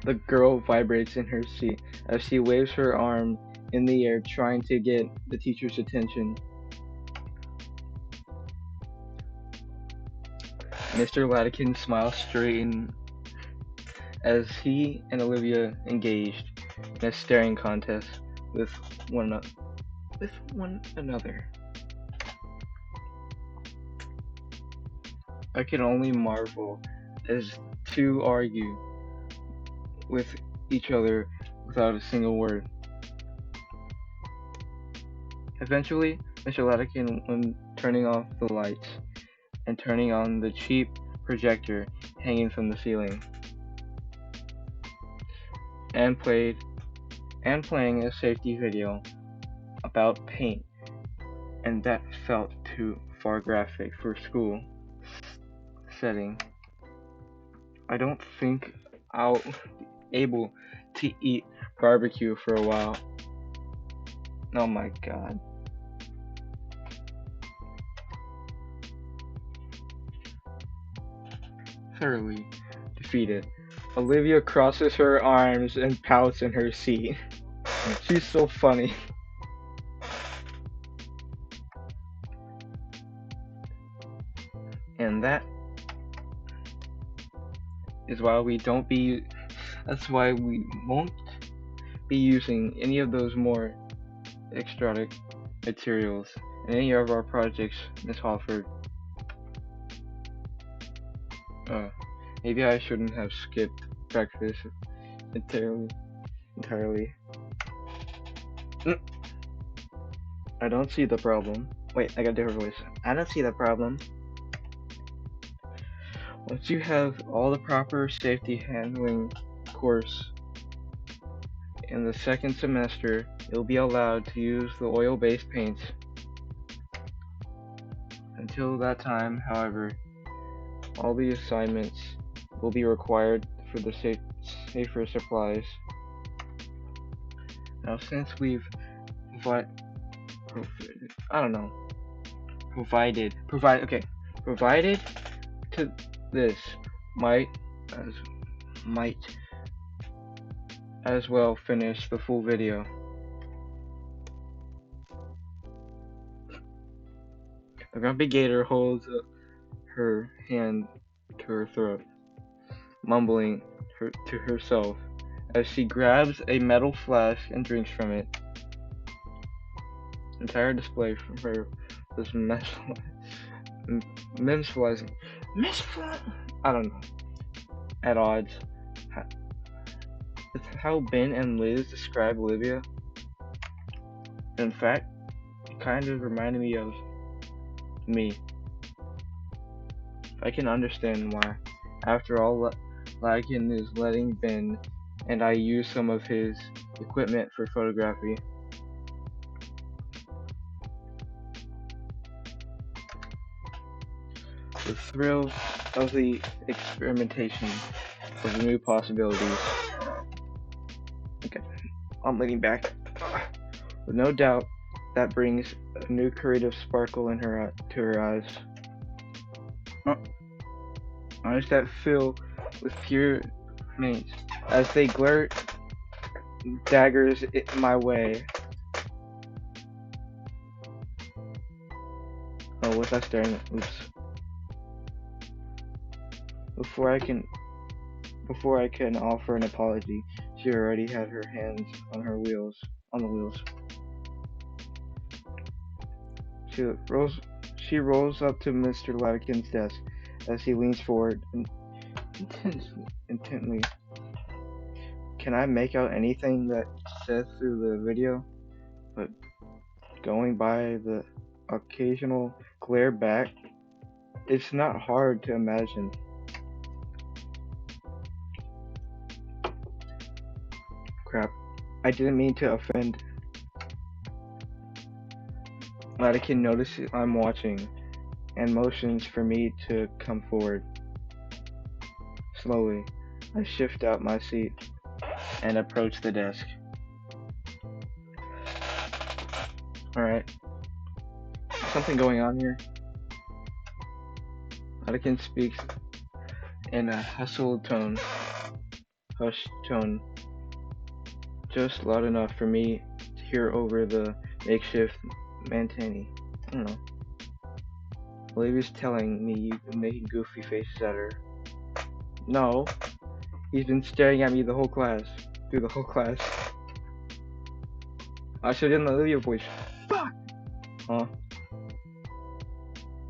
The girl vibrates in her seat as she waves her arm in the air, trying to get the teacher's attention. Mr. Latikin smiles straight as he and Olivia engaged in a staring contest with one another. I can only marvel as two argue with each other without a single word. Eventually, Mr. Latikin, when turning off the lights and turning on the cheap projector hanging from the ceiling, and playing a safety video about paint, and that felt too far graphic for school setting. I don't think I'll be able to eat barbecue for a while. Oh my god. Thoroughly defeated, Olivia crosses her arms and pouts in her seat. She's so funny. And that's why we won't be using any of those more exotic materials in any of our projects, Miss Hawford. Maybe I shouldn't have skipped breakfast entirely. I don't see the problem. Wait, I got a different voice. I don't see the problem. Once you have all the proper safety handling course in the second semester, you'll be allowed to use the oil-based paints. Until that time, however, all the assignments will be required for the safer supplies. Now, since we've provided to this, might as well finish the full video. The grumpy gator holds her hand to her throat, mumbling to herself as she grabs a metal flask and drinks from it. The entire display from her was I don't know, at odds. It's how Ben and Liz describe Olivia. In fact, it kind of reminded me of me. I can understand why. After all, Lakin is letting Ben and I use some of his equipment for photography. The thrill of the experimentation of the new possibilities. Okay, I'm leaning back. With no doubt, that brings a new creative sparkle to her eyes. Eyes that fill with pure maze as they glare daggers my way. Oh, what's that staring at? Oops. Before I can offer an apology, she already had her hands on the wheels. She rolls up to Mr. Latikin's desk as he leans forward intently. Can I make out anything that says through the video? But going by the occasional glare back, it's not hard to imagine. Crap. I didn't mean to offend. Vatican notices I'm watching and motions for me to come forward. Slowly, I shift out my seat and approach the desk. Alright, something going on here? Vatican speaks in a hushed tone, just loud enough for me to hear over the makeshift Mantani. I don't know. Olivia's telling me you've been making goofy faces at her. No, he's been staring at me through the whole class. I should have done the Olivia voice. Fuck! Huh?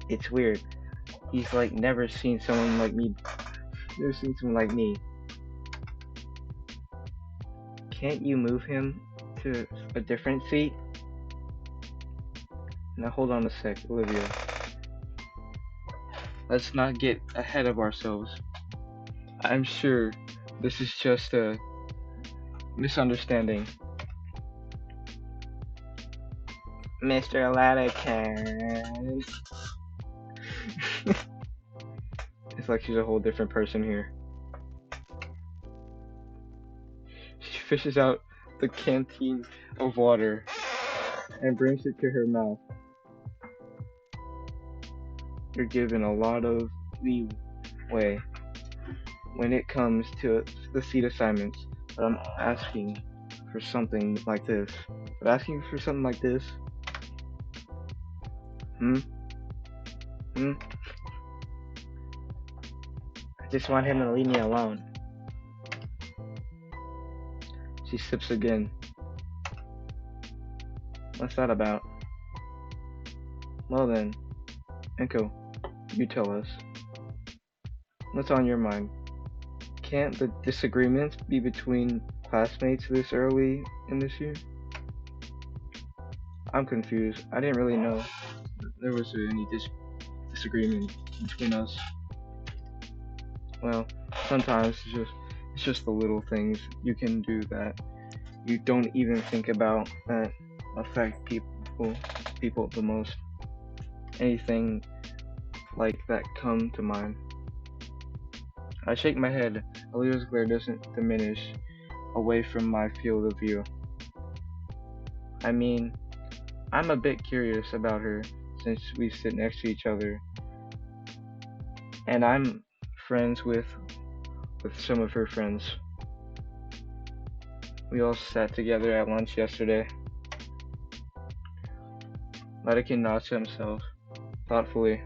It's weird. He's like never seen someone like me. Never seen someone like me. Can't you move him to a different seat? Now hold on a sec, Olivia. Let's not get ahead of ourselves. I'm sure this is just a misunderstanding. Mr. Latican. It's like she's a whole different person here. She fishes out the canteen of water and brings it to her mouth. You're given a lot of leeway when it comes to the seat assignments, but I'm asking for something like this. But asking for something like this? Hmm? I just want him to leave me alone. She sips again. What's that about? Well then, Enko, you tell us. What's on your mind? Can't the disagreements be between classmates this early in this year? I'm confused. I didn't really know there was any disagreement between us. Well, sometimes it's just the little things you can do that you don't even think about that affect people the most. Anything like that come to mind. I shake my head. Aliyah's glare doesn't diminish away from my field of view. I mean, I'm a bit curious about her since we sit next to each other, and I'm friends with some of her friends. We all sat together at lunch yesterday. Vatican nods to himself, thoughtfully.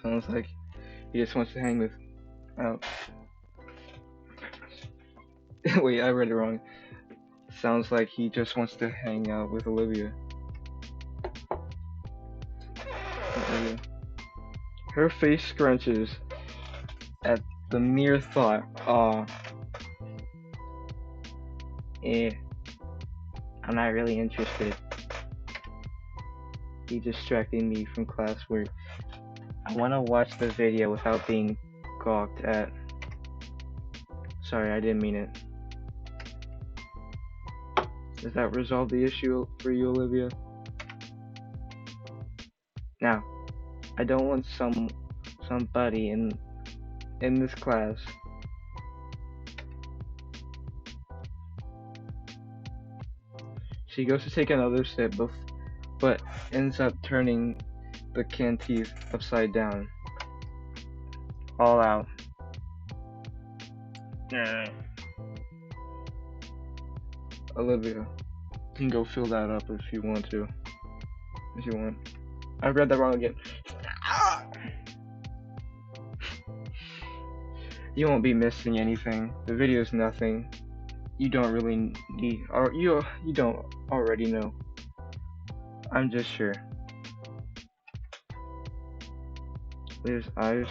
Sounds like he just wants to hang out. Wait, I read it wrong. Sounds like he just wants to hang out with Olivia. Her face scrunches at the mere thought. I'm not really interested. He's distracting me from classwork. I want to watch the video without being gawked at. Sorry, I didn't mean it. Does that resolve the issue for you, Olivia? Now, I don't want somebody in this class. She goes to take another sip, but ends up turning the canteen upside down. All out. Olivia, you can go fill that up if you want to. If you want. I read that wrong again. You won't be missing anything. The video's nothing. You don't really need, or you don't already know. I'm just sure. Liz' eyes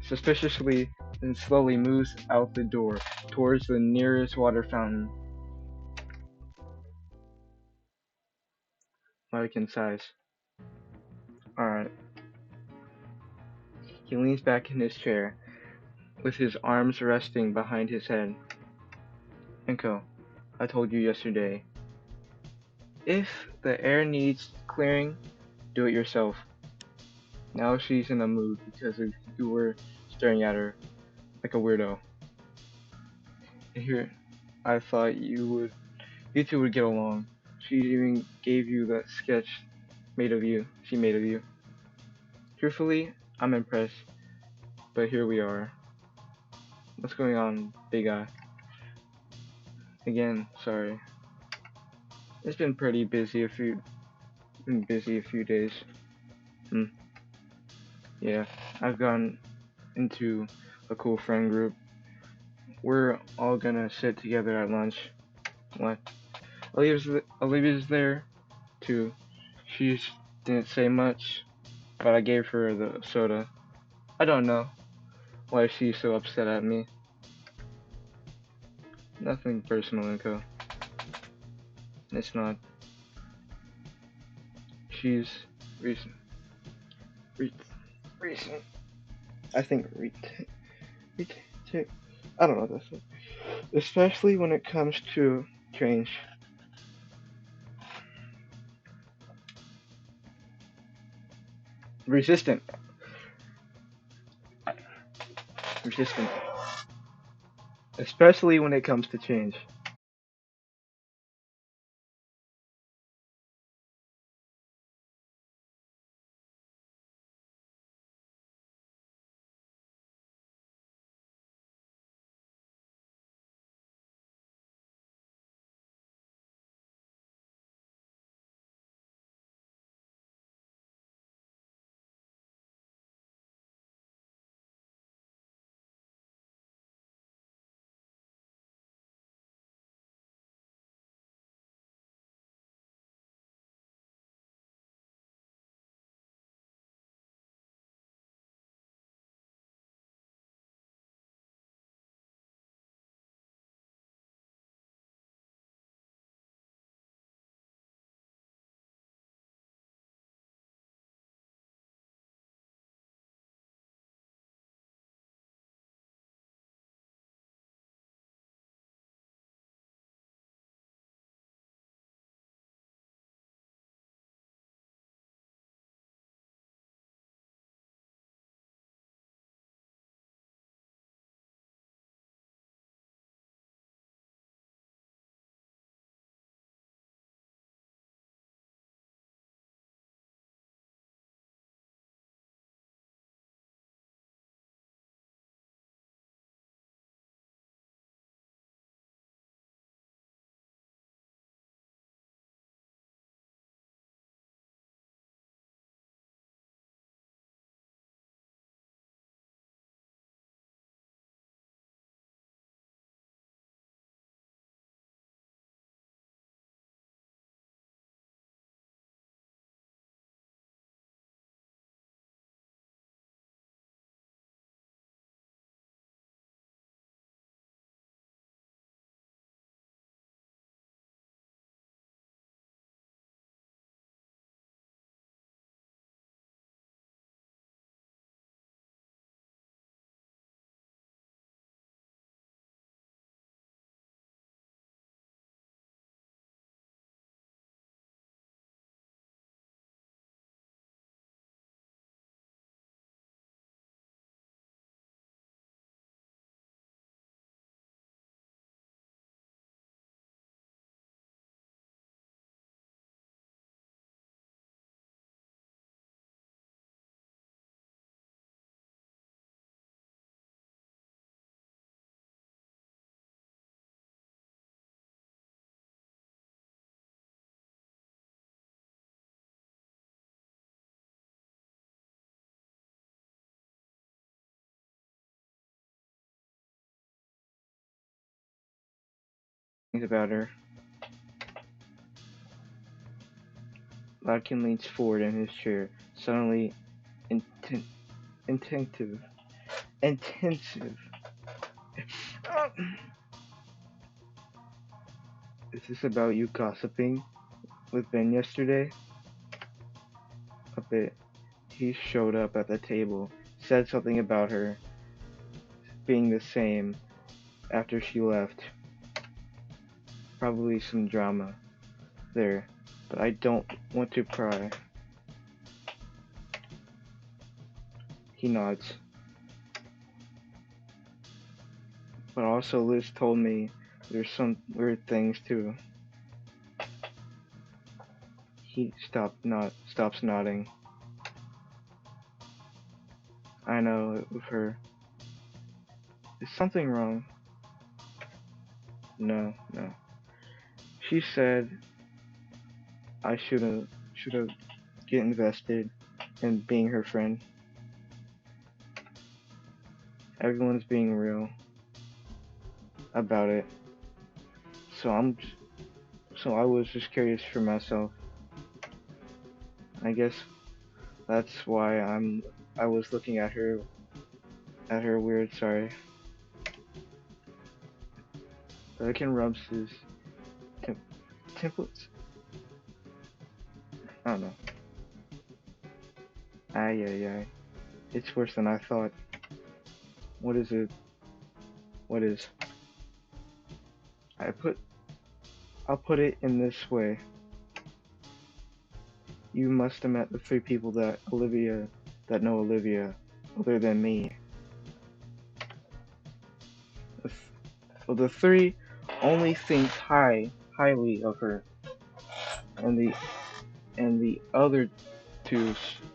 suspiciously, and slowly moves out the door towards the nearest water fountain. Vatican sighs. Alright. He leans back in his chair, with his arms resting behind his head. Enko, I told you yesterday, if the air needs clearing, do it yourself. Now she's in a mood because you were staring at her like a weirdo. And here, I thought you two would get along. She even gave you that sketch she made of you. Truthfully, I'm impressed, but here we are. What's going on, big guy? Again, sorry. It's been busy a few days. Hmm. Yeah, I've gone into a cool friend group. We're all gonna sit together at lunch. What? Olivia's there too. She didn't say much, but I gave her the soda. I don't know why she's so upset at me. Nothing personal, Nico. It's not. She's recent. Re- recent. I think I don't know what that's. Especially when it comes to change. Resistant. Resistant. Especially when it comes to change. Think about her. Larkin leans forward in his chair, suddenly inten- intensive. Intensive. Is this about you gossiping with Ben yesterday? A bit. He showed up at the table, said something about her. being the same after she left. Probably some drama there, but I don't want to pry. He nods. But also Liz told me there's some weird things too. He stops nodding. I know with her. Is something wrong? No. She said I should have get invested in being her friend. Everyone's being real about it. So I was just curious for myself. I guess that's why I was looking at her weird, sorry. Pelican rubs his templates. I don't know. Ay. It's worse than I thought. What is it? What is? I'll put it in this way. You must have met the three people that know Olivia, other than me. Well, the three only think highly of her, and the other two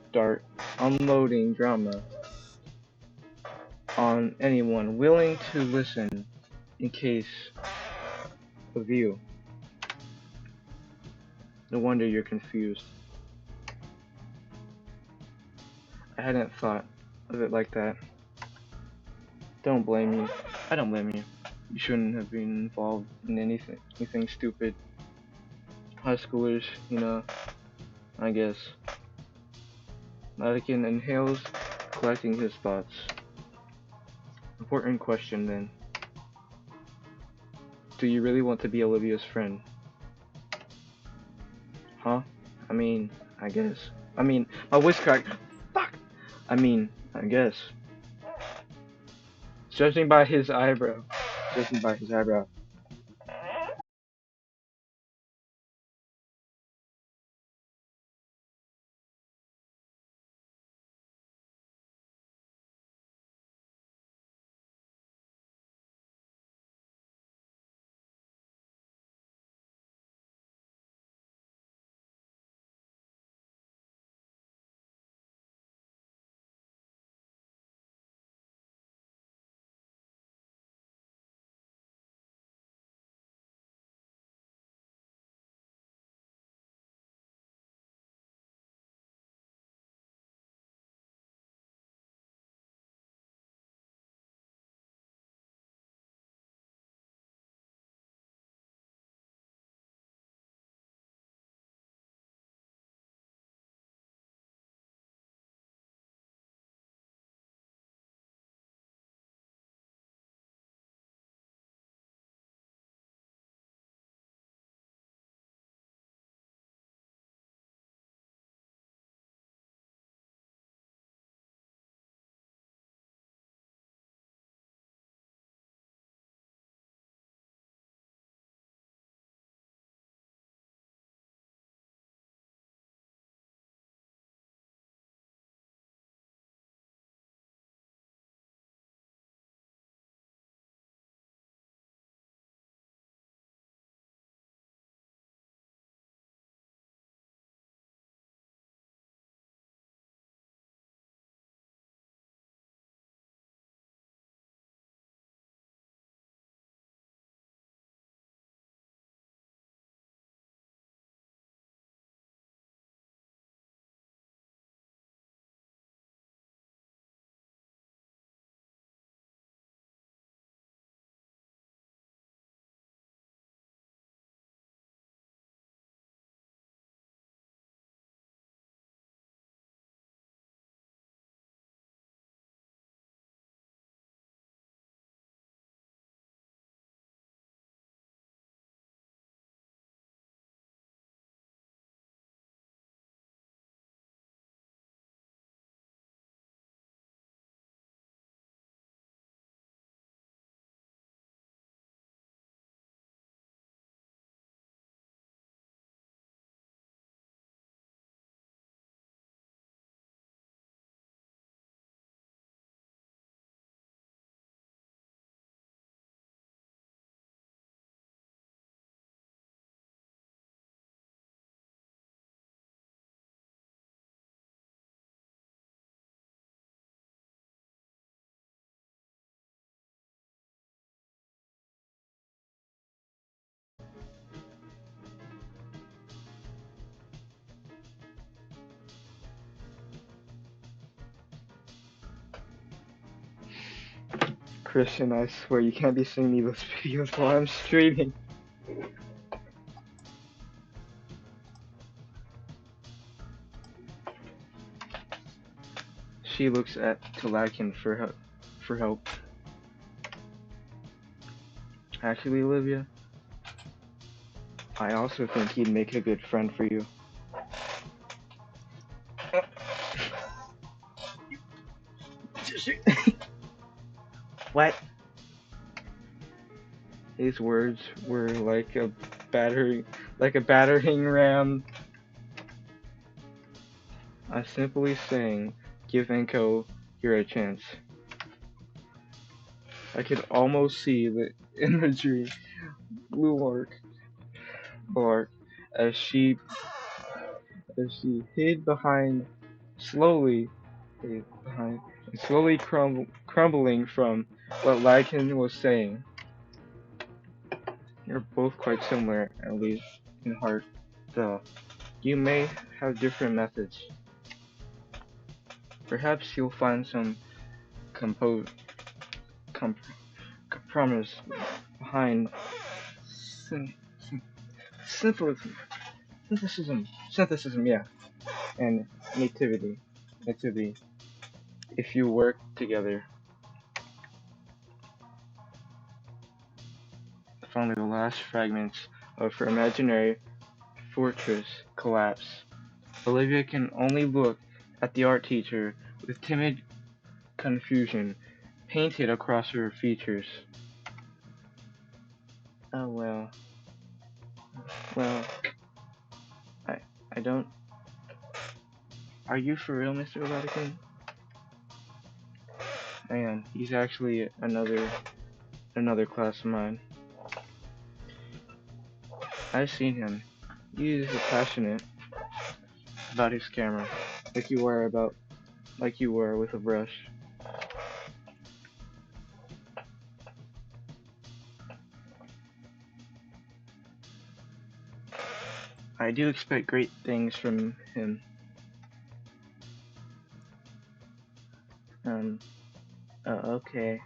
start unloading drama on anyone willing to listen in case of you. No wonder you're confused. I hadn't thought of it like that. Don't blame you. I don't blame you. You shouldn't have been involved in anything stupid. High schoolers, I guess. Madigan inhales, collecting his thoughts. Important question then. Do you really want to be Olivia's friend? Huh? I guess. My voice cracked. Fuck! I guess. Judging by his eyebrow. Christian, I swear you can't be sending me those videos while I'm streaming. She looks at Talakin for help. Actually, Olivia, I also think he'd make a good friend for you. What? His words were like a battering ram. I simply saying, give Enko here a chance. I could almost see the imagery Lark as she hid behind slowly behind slowly crumbling from what Lycan was saying. You're both quite similar, at least in heart, though you may have different methods. Perhaps you'll find some compo- com- compromise behind syn- synthesis, synthesis, yeah, and nativity, if you work together. Finally, the last fragments of her imaginary fortress collapse. Olivia can only look at the art teacher with timid confusion painted across her features. Oh well, I I don't. Are you for real, Mr. Vatican? Man, he's actually another class of mine. I've seen him. He is passionate about his camera, like you were with a brush. I do expect great things from him. Um, okay.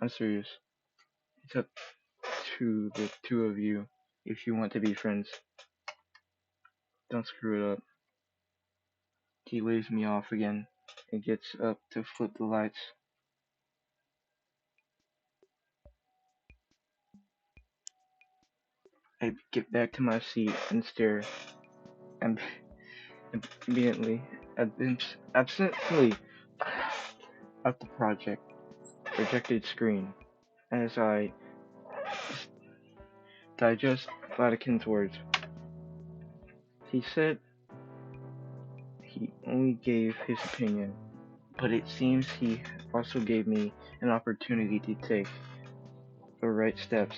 I'm serious. It's up to the two of you if you want to be friends. Don't screw it up. He waves me off again and gets up to flip the lights. I get back to my seat and stare ab- obediently, absently at the projected screen as I digest Vatican's words. He said he only gave his opinion, but it seems he also gave me an opportunity to take the right steps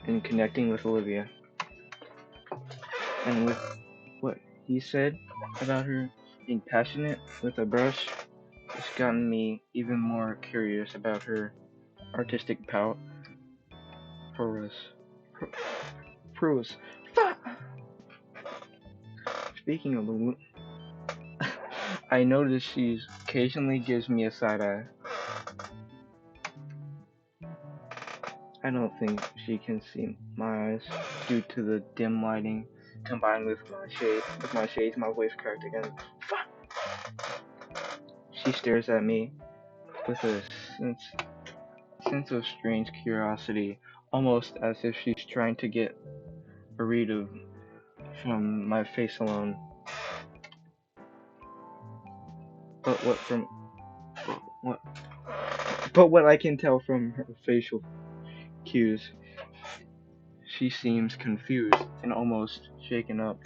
in connecting with Olivia. And with what he said about her being passionate with a brush, it's gotten me even more curious about her artistic prowess. Prowess. Speaking of the I notice she occasionally gives me a side eye. I don't think she can see my eyes due to the dim lighting combined with my shades. My voice cracked again. She stares at me with a sense of strange curiosity, almost as if she's trying to get a read of from my face alone. But what but what I can tell from her facial cues, she seems confused and almost shaken up.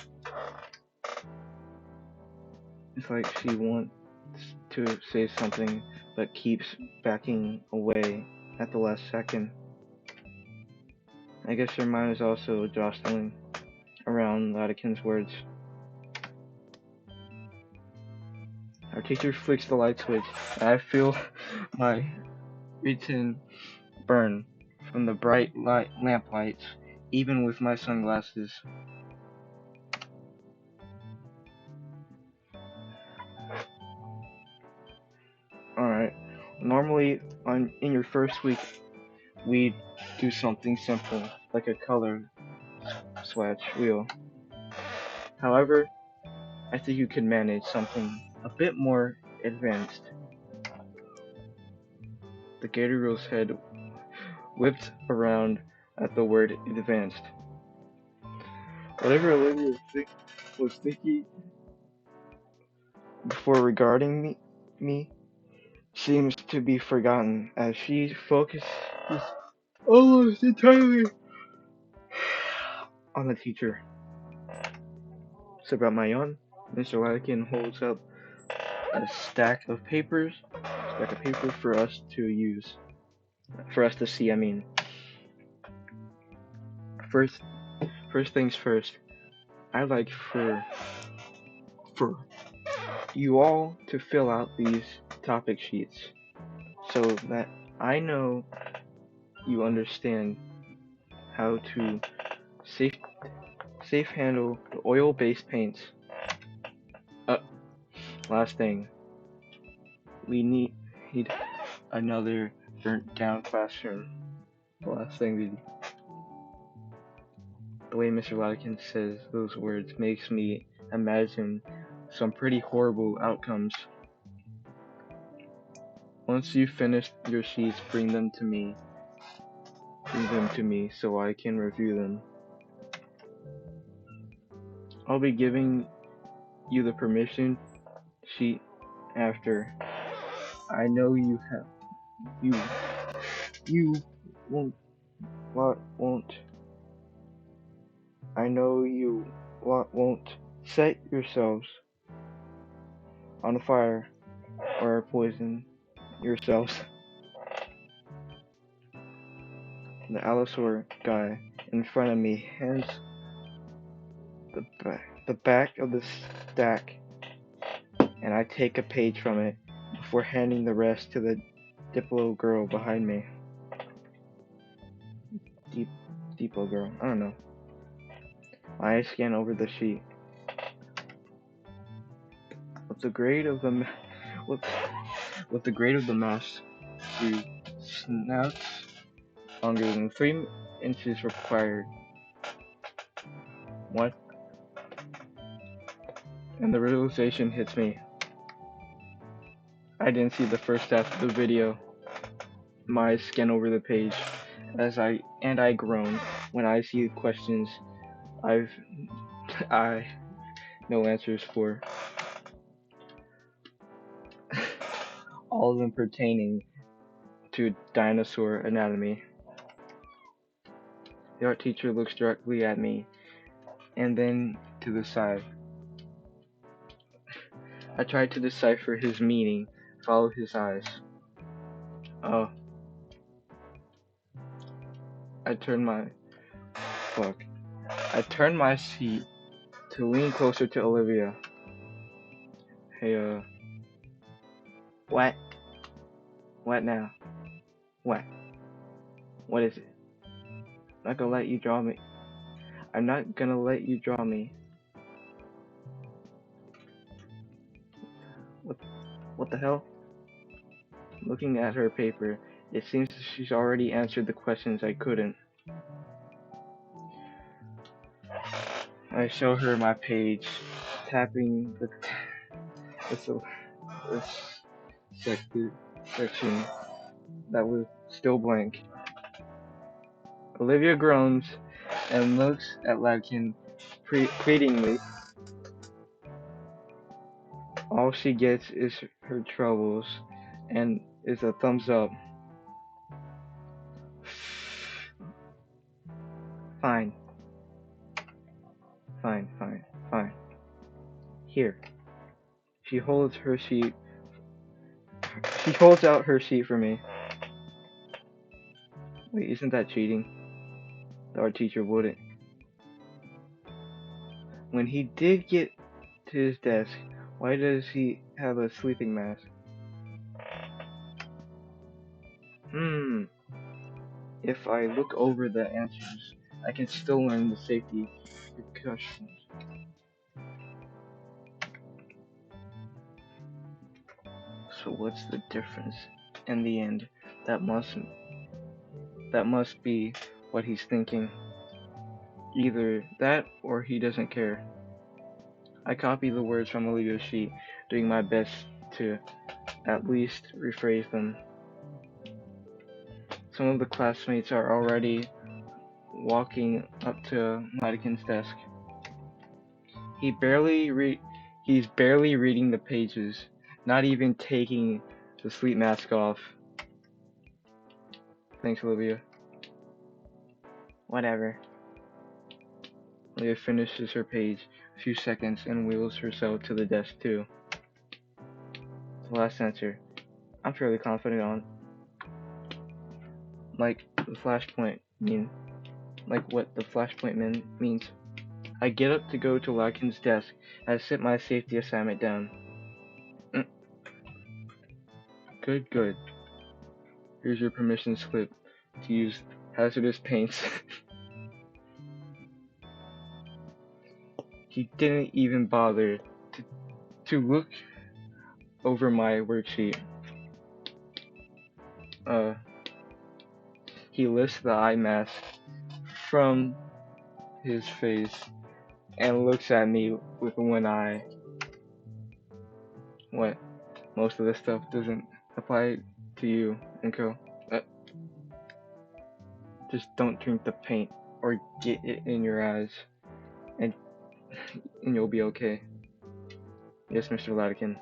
It's like she wants to say something but keeps backing away at the last second. I guess her mind is also jostling around Latican's words. Our teacher flicks the light switch, and I feel my retin burn from the bright lamp lights, even with my sunglasses. Alright, normally in your first week, we do something simple, like a color swatch wheel. However, I think you can manage something a bit more advanced. The gator girl's head whipped around at the word advanced. Whatever Olivia was thinking before regarding me seems to be forgotten as she focuses almost entirely on the teacher. So about my yawn, Mr. Latican holds up a stack of papers for us to use. For us to see, I mean. First things first, I'd like for you all to fill out these topic sheets so that I know you understand how to safe handle the oil-based paints. Last thing, we need another burnt down classroom. The last thing the way Mr. Latican says those words makes me imagine some pretty horrible outcomes. Once you finish your sheets, bring them to me so I can review them. I'll be giving you the permission sheet after. I know you won't. I know you won't set yourselves on fire or poison yourselves. The Allosaur guy in front of me hands the back of the stack, and I take a page from it before handing the rest to the Diplo girl behind me. Diplo girl, I don't know. My eyes scan over the sheet. With the grade of the math you snouts longer than 3 inches required. What? And the realization hits me. I didn't see the first half of the video. My eyes scan over the page as I groan when I see questions I no answers for. All of them pertaining to dinosaur anatomy. The art teacher looks directly at me and then to the side. I try to decipher his meaning, follow his eyes. Oh. I turned my seat to lean closer to Olivia. Hey, what? What now? What? What is it? I'm not gonna let you draw me. I'm not gonna let you draw me. What the hell? Looking at her paper, it seems she's already answered the questions I couldn't. I show her my page, tapping the section that was still blank. Olivia groans and looks at Ladkin pleadingly. All she gets is her troubles and is a thumbs up. Fine. Here. She holds out her sheet for me. Wait, isn't that cheating? The art teacher wouldn't. When he did get to his desk, why does he have a sleeping mask? If I look over the answers, I can still learn the safety precautions. So what's the difference? In the end, that must be what he's thinking. Either that or he doesn't care. I copy the words from Olivia's sheet, doing my best to at least rephrase them. Some of the classmates are already walking up to Madigan's desk. He's barely reading the pages, not even taking the sleep mask off. Thanks, Olivia. Whatever. Olivia finishes her page a few seconds and wheels herself to the desk too. The last answer, I'm fairly confident on. Like what the flashpoint means. I get up to go to Larkin's desk and I sit my safety assignment down. Good. Here's your permission slip to use hazardous paints. He didn't even bother to look over my worksheet. He lifts the eye mask from his face and looks at me with one eye. What? Most of this stuff doesn't apply to you, Inko. Just don't drink the paint or get it in your eyes, and you'll be okay. Yes, Mr. Latikin.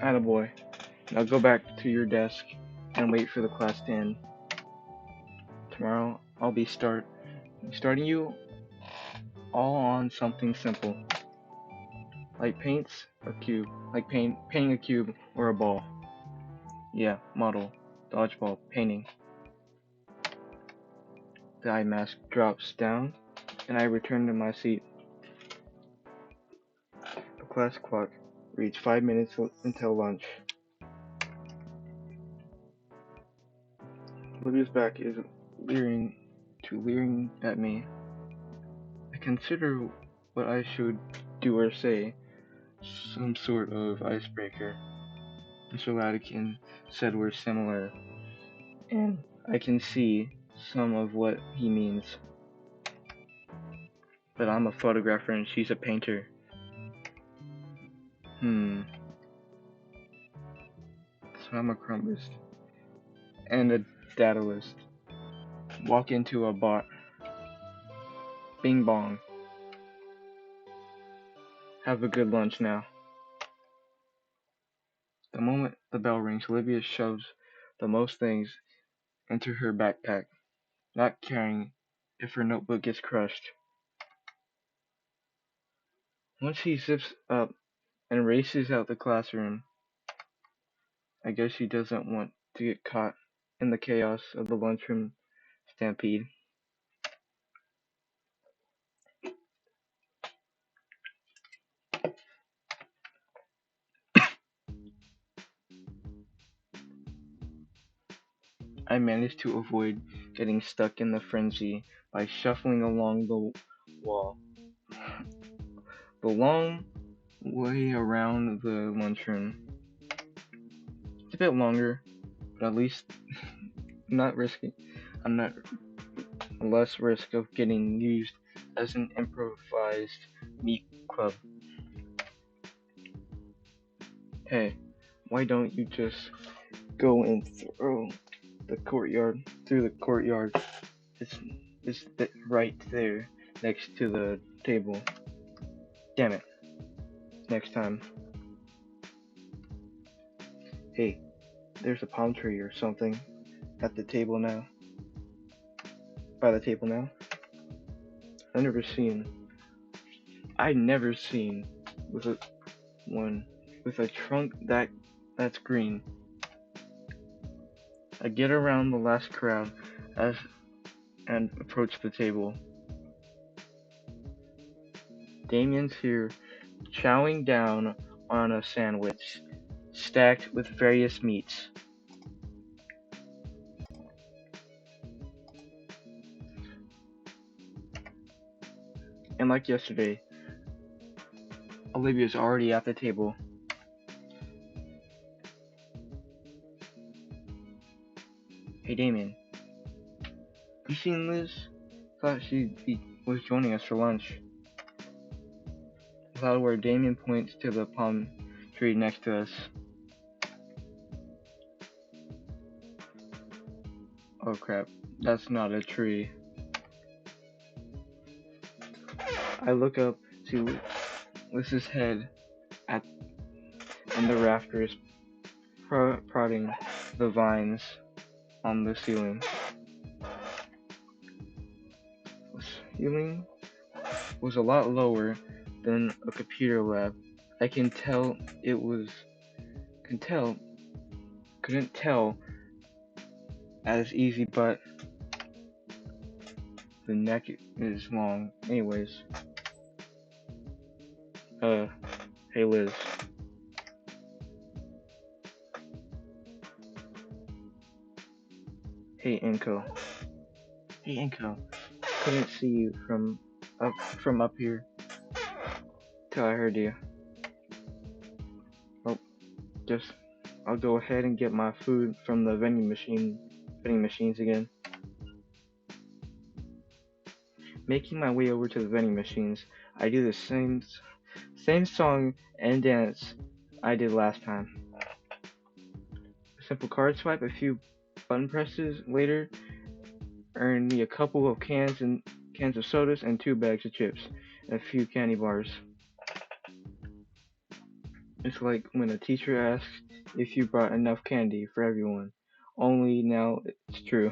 Attaboy. Now go back to your desk and wait for the class to end. Tomorrow I'll be starting you all on something simple, like painting a cube or a ball. Yeah, model, dodgeball, painting. The eye mask drops down, and I return to my seat. The class clock reads 5 minutes until lunch. Olivia's back is leering at me. I consider what I should do or say, some sort of icebreaker. Mr. Latican said we're similar, and I can see some of what he means. But I'm a photographer and she's a painter. So I'm a crumbist and a datalist. Walk into a bot. Bing bong. Have a good lunch now. The moment the bell rings, Olivia shoves the most things into her backpack, not caring if her notebook gets crushed. Once she zips up and races out the classroom, I guess she doesn't want to get caught in the chaos of the lunchroom stampede. I managed to avoid getting stuck in the frenzy by shuffling along the wall. The long way around the lunchroom. It's a bit longer, but at least I'm not less risk of getting used as an improvised meat club. Hey, why don't you just go and through the courtyard? It's right there next to the table. Damn it. Next time. Hey, there's a palm tree or something at the table now. By the table now. I've never seen with a trunk that's green. I get around the last crowd and approach the table. Damien's here, chowing down on a sandwich, stacked with various meats. And like yesterday, Olivia's already at the table. Hey Damien, you seen Liz? Thought was joining us for lunch. Without a word, Damien points to the palm tree next to us. Oh crap, that's not a tree. I look up to Liz's head and the rafters prodding the vines on the ceiling. The ceiling was a lot lower than a computer lab. I couldn't tell as easy, but the neck is long. Anyways. Hey Liz. Hey Inko. Couldn't see you from up here till I heard you. Oh, I'll go ahead and get my food from the vending machines again. Making my way over to the vending machines, I do the same song and dance I did last time. A simple card swipe, a few button presses later earned me a couple of cans of sodas and 2 bags of chips and a few candy bars. It's like when a teacher asks if you brought enough candy for everyone. Only now it's true.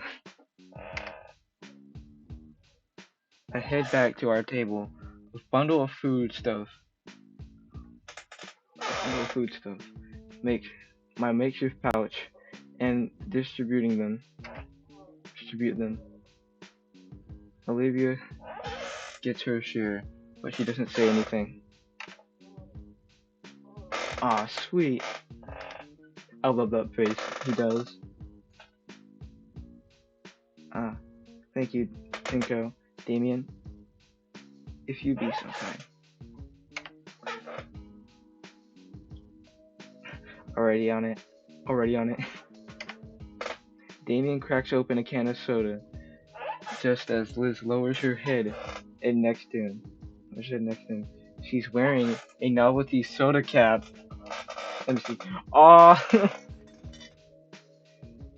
I head back to our table with bundle of foodstuff. Make my makeshift pouch and distribute them. Olivia gets her share, but she doesn't say anything. Ah, sweet. I love that face. He does. Ah, thank you, Tinko. Damien, if you be so kind. Already on it. Damien cracks open a can of soda just as Liz lowers her head and next to him. She's wearing a novelty soda cap. Let me see. Aw!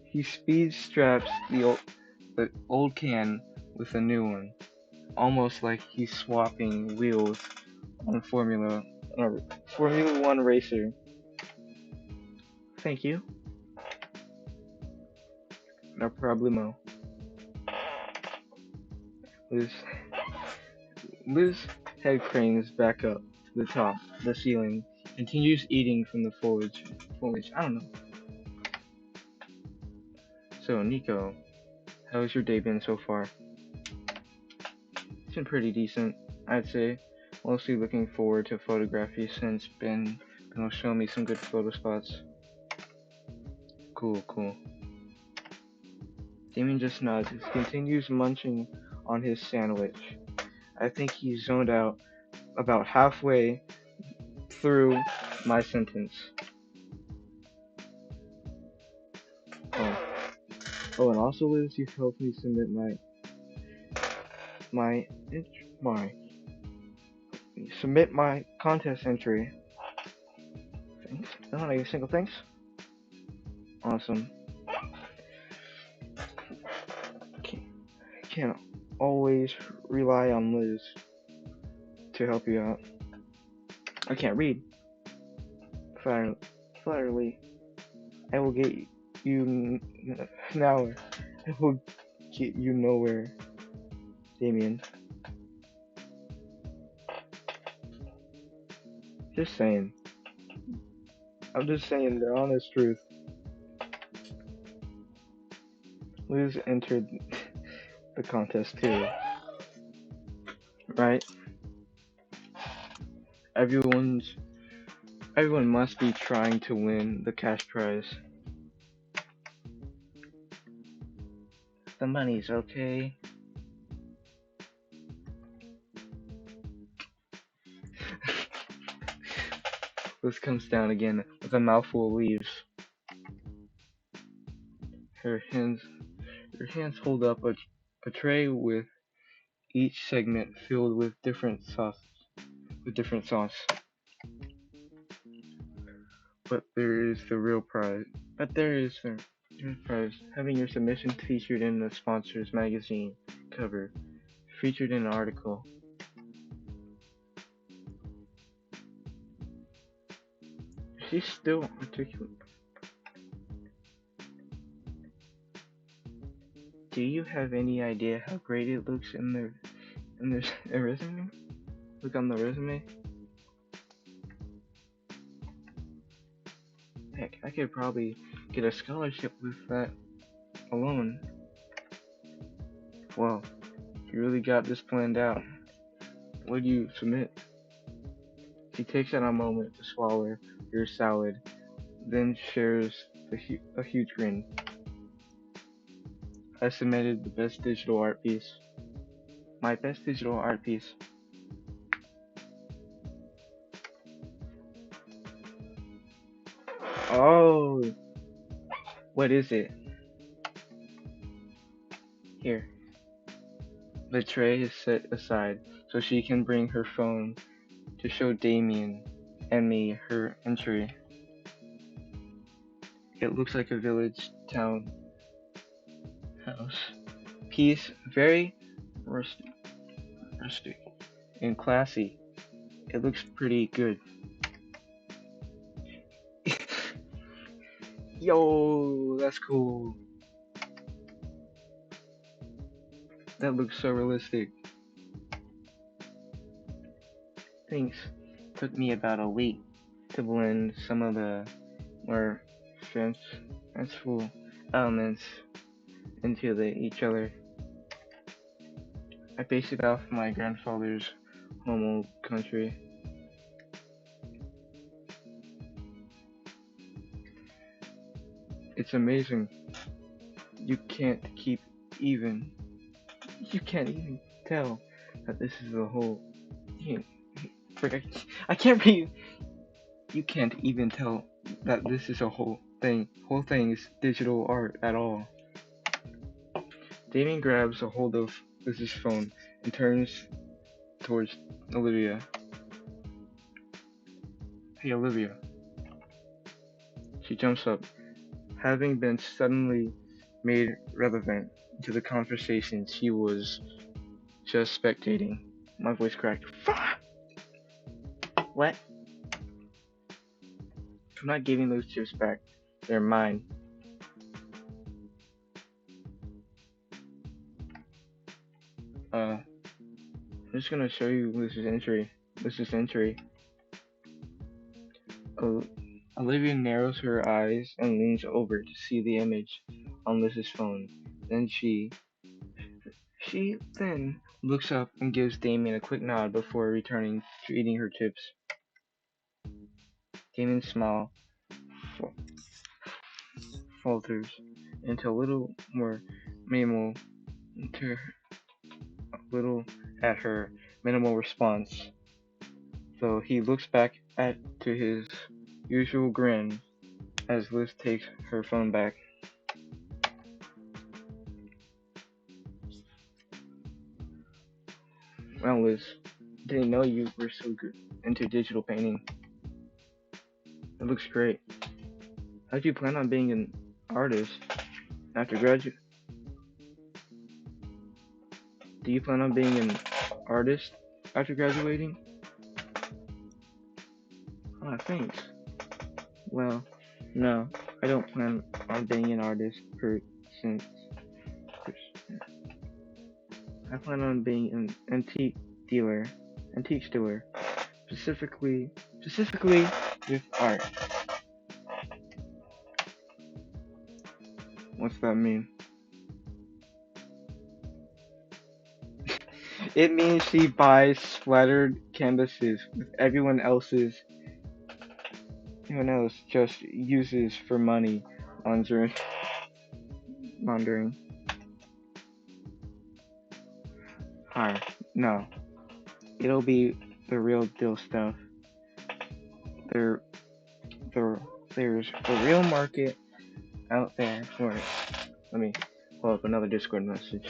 He speed straps the old can with a new one, almost like he's swapping wheels on a Formula One racer. Thank you. No problemo. Liz head cranes back up to the top, the ceiling, continues eating from the foliage. I don't know. So, Nico, how's your day been so far? It's been pretty decent, I'd say. Mostly looking forward to photography since Ben will show me some good photo spots. Cool. Damien just nods. He continues munching on his sandwich. I think he's zoned out about halfway through my sentence. Oh, and also, Liz, you've helped me submit my contest entry. Thanks. Not a single thanks. Awesome. Can't always rely on Liz to help you out. I can't read. Flatterly, I will get you now. I will get you nowhere, Damien. Just saying. I'm just saying the honest truth. Liz entered the contest too, right? Everyone must be trying to win the cash prize. The money's okay. Liz comes down again with a mouthful of leaves. Her hands hold up a tray with each segment filled with different sauce. But there is the real prize. Having your submission featured in the sponsor's magazine cover, featured in an article. She's still articulate. Do you have any idea how great it looks in the resume? Look on the resume. Heck, I could probably get a scholarship with that alone. Well, you really got this planned out. What do you submit? She takes out a moment to swallow her salad, then shares a huge grin. I submitted the best digital art piece. My best digital art piece. Oh, what is it? Here. The tray is set aside so she can bring her phone to show Damien and me her entry. It looks like a village town house piece, very rustic and classy. It looks pretty good. Yo, that's cool. That looks so realistic. Thanks. Took me about a week to blend some of the more fanciful elements into each other. I based it off my grandfather's home old country. It's amazing. You can't keep even. You can't even tell that this is a whole. You, I can't read. You can't even tell that this is a whole thing. Whole thing is digital art at all. Damien grabs a hold of Liz's phone and turns towards Olivia. Hey, Olivia. She jumps up, having been suddenly made relevant to the conversation she was just spectating. My voice cracked. Fuck! What? I'm not giving those chips back. They're mine. I'm just gonna show you Liz's entry. Olivia narrows her eyes and leans over to see the image on Liz's phone. Then she then looks up and gives Damien a quick nod before returning to eating her chips. Damien's smile falters into a little more minimal at her minimal response, though he looks back to his usual grin as Liz takes her phone back. Well, Liz, didn't know you were so good into digital painting. It looks great. How'd you plan on being an artist after graduate? Do you plan on being an artist after graduating? Ah, thanks. Well, no, I don't plan on being an artist I plan on being an antique dealer, specifically with art. What's that mean? It means she buys splattered canvases with everyone else just uses for money laundering. Hi, no, it'll be the real deal stuff. There, there's a real market out there for it. Let me pull up another Discord message.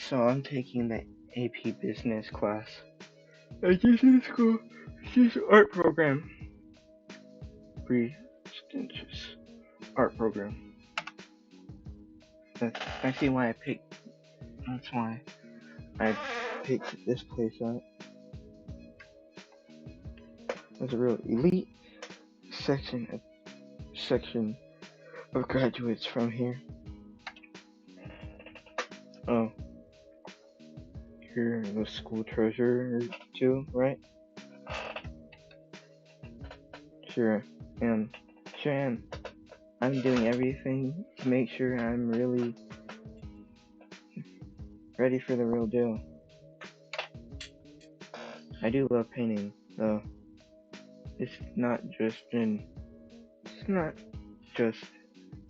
So I'm taking the AP Business class. At Disney School, this art program. Prestigious art program. That's actually why I picked. That's why I picked this place up. There's a real elite section of graduates from here. Oh, you're the school treasurer too, right? Sure am. I'm doing everything to make sure I'm really ready for the real deal. I do love painting, though. It's not just an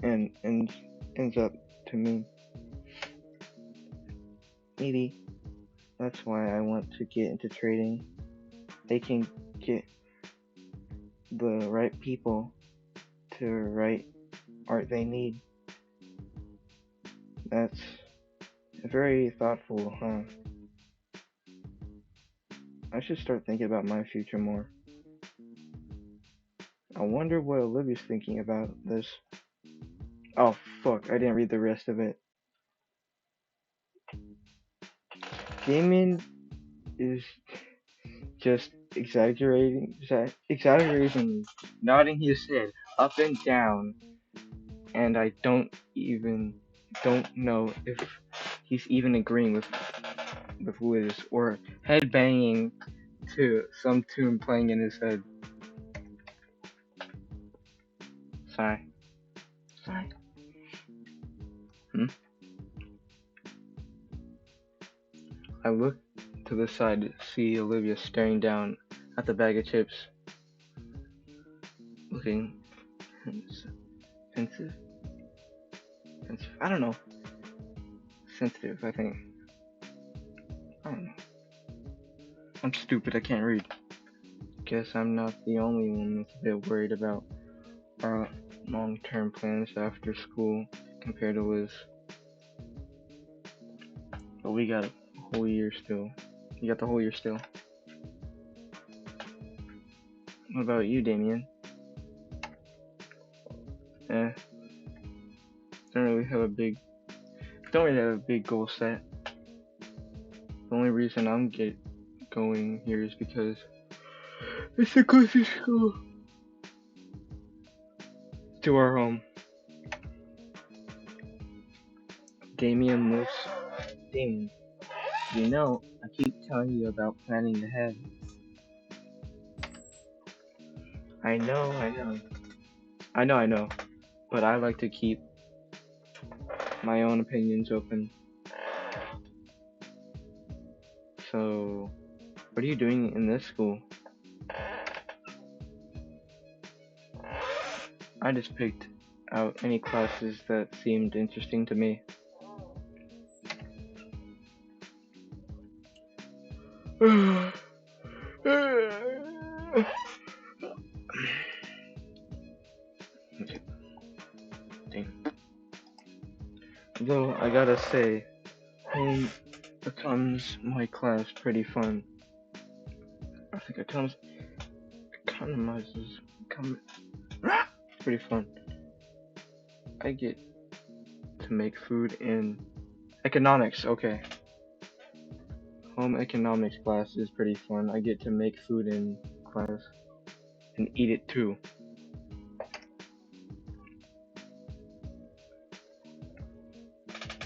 ends up to me. Maybe that's why I want to get into trading. They can get the right people to write art they need. That's very thoughtful, huh? I should start thinking about my future more. I wonder what Olivia's thinking about this. Oh fuck, I didn't read the rest of it. Damien is just exaggerating, nodding his head up and down, and I don't know if he's even agreeing with Liz or head banging to some tune playing in his head. Sigh. Sigh. Hmm? I look to the side to see Olivia staring down at the bag of chips, looking pensive. Pensive. I don't know. Sensitive, I think. I don't know. I'm stupid, I can't read. Guess I'm not the only one that's a bit worried about our long-term plans after school compared to Liz. But we got a whole year still. You got the whole year still. What about you, Damien? Eh, don't really have a big goal set. The only reason I'm going here is because it's the closest school to our home. Damien looks. Damien, you know, I keep telling you about planning ahead. I know, I know. But I like to keep my own opinions open. So, what are you doing in this school? I just picked out any classes that seemed interesting to me. Dang. Though I gotta say, home becomes my class pretty fun. I think economizes become pretty fun. I get to make food in economics. Okay, home economics class is pretty fun. I get to make food in class and eat it too.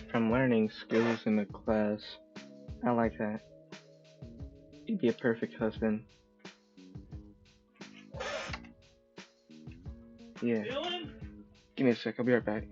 From learning skills in the class, I like that. You'd be a perfect husband. Yeah. Dylan? Give me a sec. I'll be right back.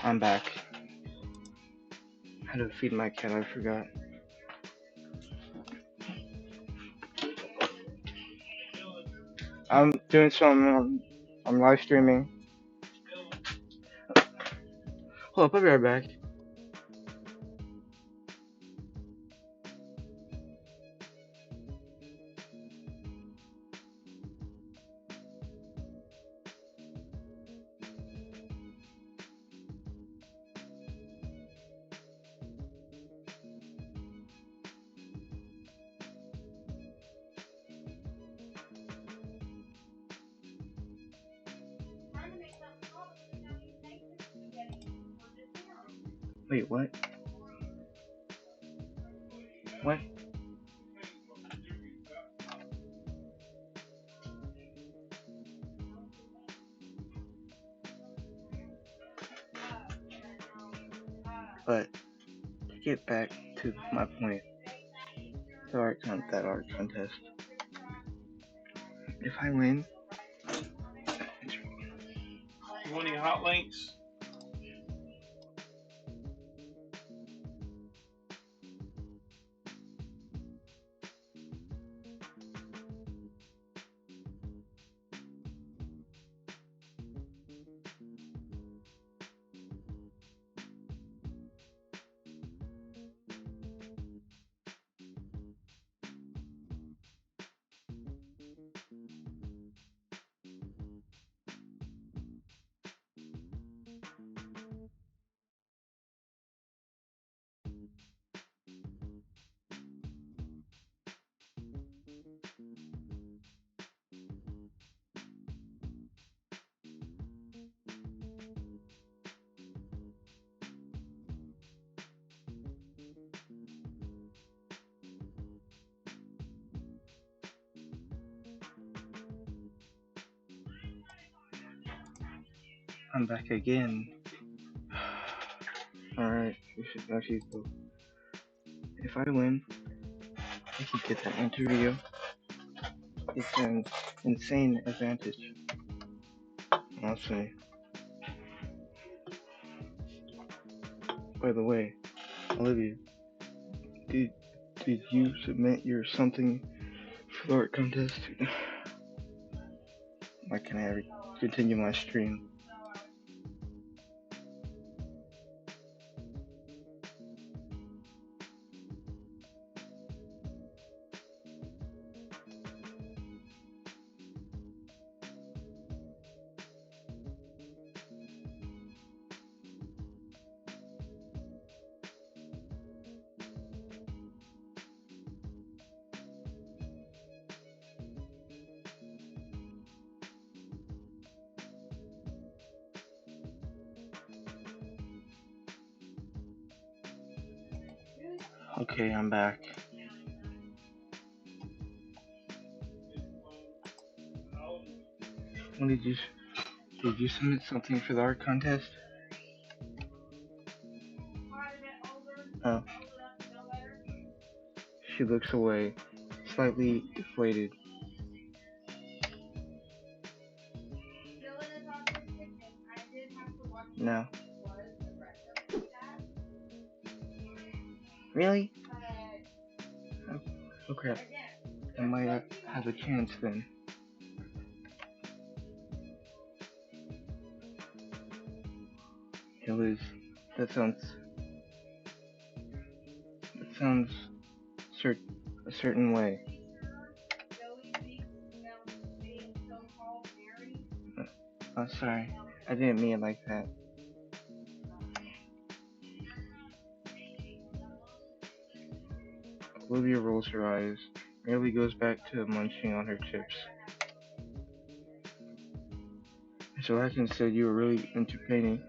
I'm back. How to feed my cat, I forgot. I'm doing some, I'm live streaming. Hold up, I'll be right back. Wait, what? What? But to get back to my point, that art contest. If I win, You want any hot links? I'm back again. Alright, we should actually go. If I win, I can get that interview. It's an insane advantage. I'll say. By the way, Olivia, did you submit your something for the art contest? Why can't I ever continue my stream? Okay, I'm back. When did you submit something for the art contest? Oh. She looks away, slightly deflated. No. Really? Oh crap. I might have a chance then. It was. That sounds a certain way. Oh, sorry. I didn't mean it like that. Olivia rolls her eyes. Merely goes back to munching on her chips. So Hassan said you were really into painting.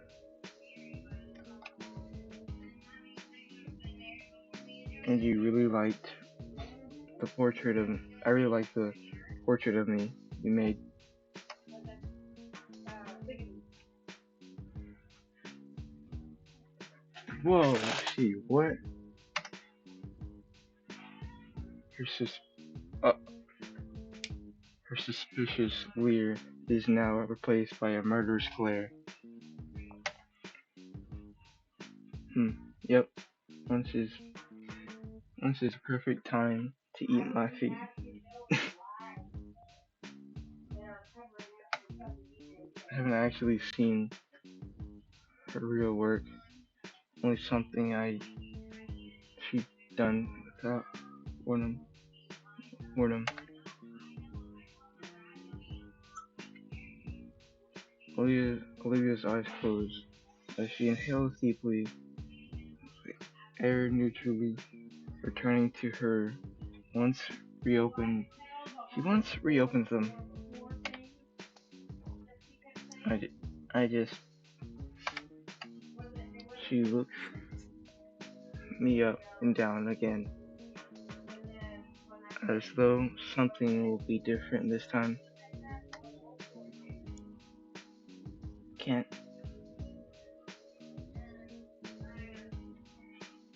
And you really liked the portrait of. I really liked the portrait of me you made. Whoa, see what? Her uh, her suspicious leer is now replaced by a murderous glare. Yep. Lunch is perfect time to eat my feet. I haven't actually seen her real work. Only something she done without boredom. Boredom. Olivia's eyes close as she inhales deeply, air neutrally, returning to her once reopened. She once reopens them. I just. She looks me up and down again, as though something will be different this time. Can't.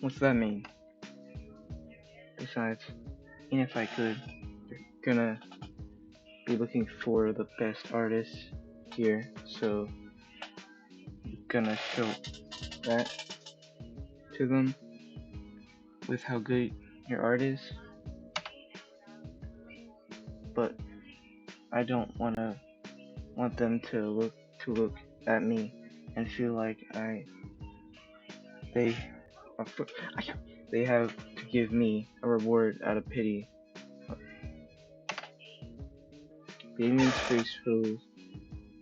What's that mean? Besides, even if I could, you're gonna be looking for the best artists here, so you're gonna show that to them with how good your art is. But I don't want them to look at me and feel like they are they have to give me a reward out of pity. Damien's face froze.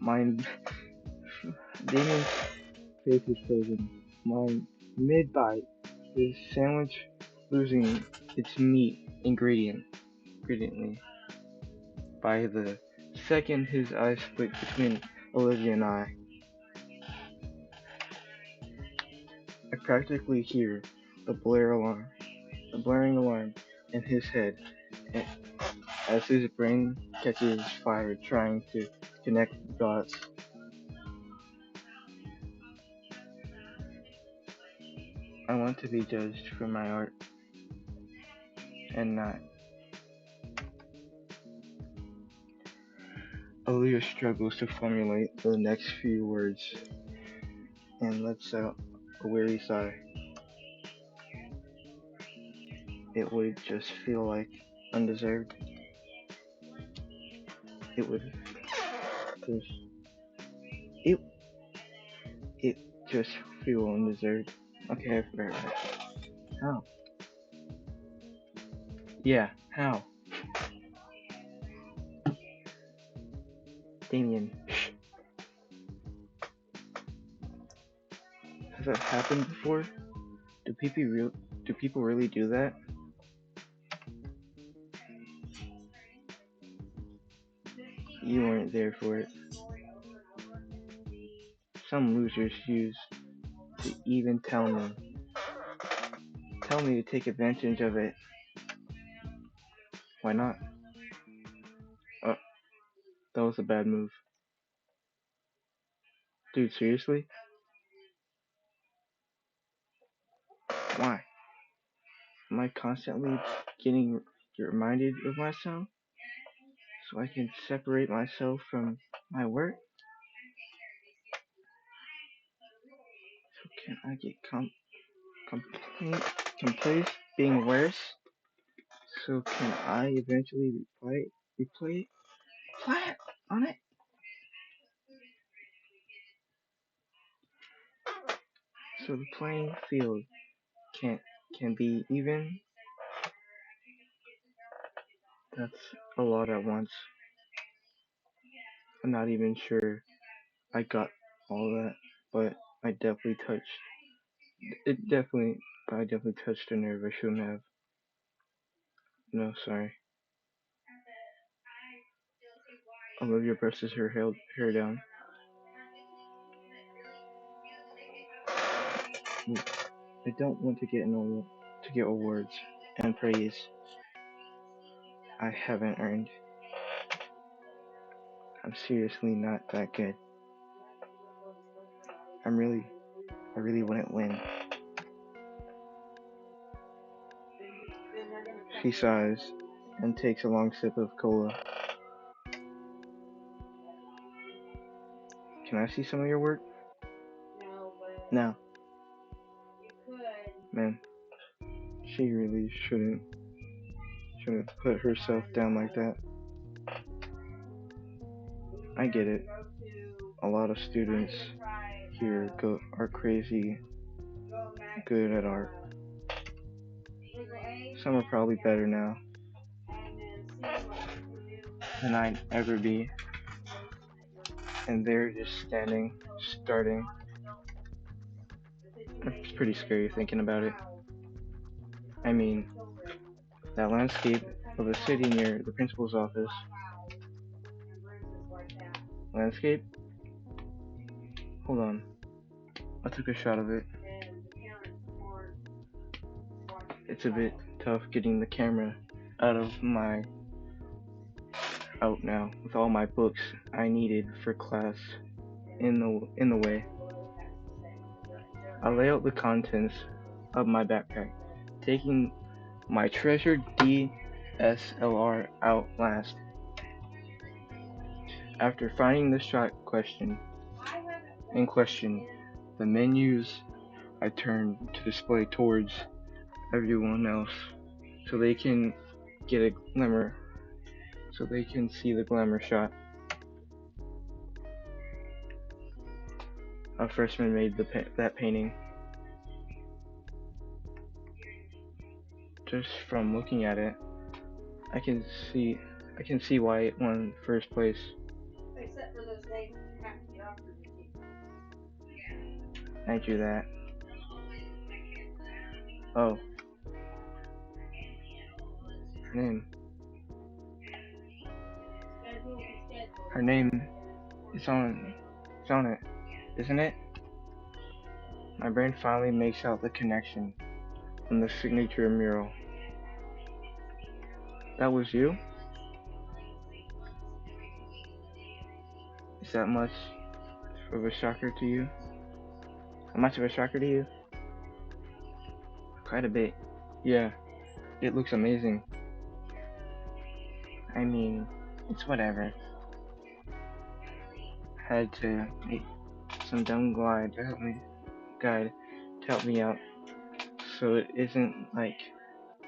Mine. Damien's face is frozen. Mine mid-bite. His sandwich losing its meat ingrediently. By the second his eyes split between Olivia and I practically hear the blaring alarm in his head as his brain catches fire trying to connect the dots. I want to be judged for my art and not. Olivia struggles to formulate the next few words and lets out a weary sigh. It would just feel like undeserved. It would just it it just feel undeserved. Okay, I forgot that. How? Yeah, how? Damien. Has that happened before? Do people really do that? You weren't there for it. Some losers used to even tell me to take advantage of it. Why not? Oh, that was a bad move. Dude, seriously? Why? Am I constantly getting reminded of myself so I can separate myself from my work? So can I get complaints being worse? So can I eventually replay flat on it? So the playing field can can be even. That's a lot at once. I'm not even sure I got all that, but I definitely touched it. I definitely touched a nerve I shouldn't have. No, sorry. Olivia presses her hair down. I don't want to get awards and praise I haven't earned. I'm seriously not that good. I really wouldn't win. She sighs and takes a long sip of cola. Can I see some of your work? No. Man, she really shouldn't put herself down like that. I get it. A lot of students here are crazy good at art. Some are probably better now than I'd ever be. And they're just starting. It's pretty scary thinking about it. I mean, that landscape of a city near the principal's office. Landscape? Hold on. I took a shot of it. It's a bit tough getting the camera out now with all my books I needed for class in the way. I lay out the contents of my backpack, taking my treasured DSLR out last. After finding the shot in question, the menus I turned to display towards everyone else so they can get a glimmer, so they can see the glamour shot. A freshman made that painting. Just from looking at it, I can see why it won first place. Except for those days you have to get off your routine. I drew that. Oh. Her name. Her name is on it, isn't it? My brain finally makes out the connection on the signature mural. That was you? Is that much of a shocker to you? How much of a shocker to you? Quite a bit. Yeah, it looks amazing. I mean, it's whatever. Had to make some dumb guide to help me out, so it isn't like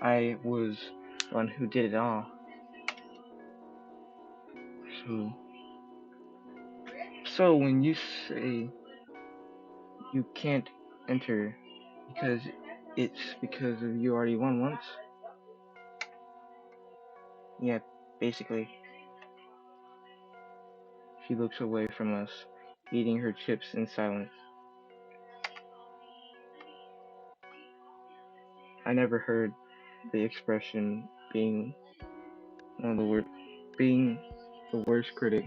I was the one who did it all. So when you say you can't enter because it's because of you already won once? Yeah, basically. She looks away from us, eating her chips in silence. I never heard the expression being the worst critic,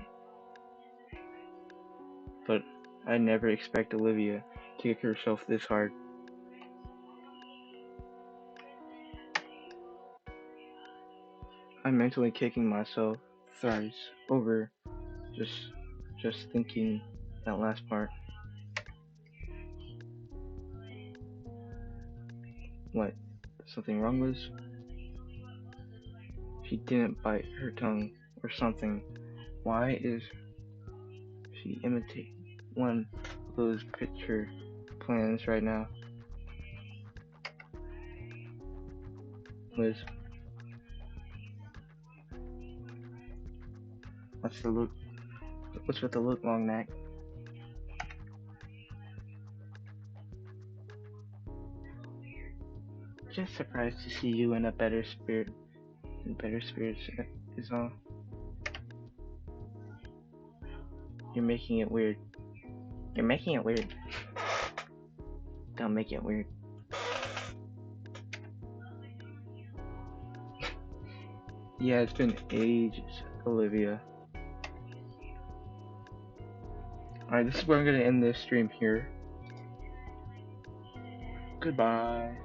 but I never expect Olivia to kick herself this hard. I'm mentally kicking myself thrice over just thinking that last part. What? Something wrong, Liz? She didn't bite her tongue or something. Why is she imitating one of those picture plans right now? Liz, what's with the look, long neck? Just surprised to see you in better spirits is all. You're making it weird. You're making it weird. Don't make it weird. Yeah, it's been ages, Olivia. Alright, this is where I'm gonna end this stream here. Goodbye.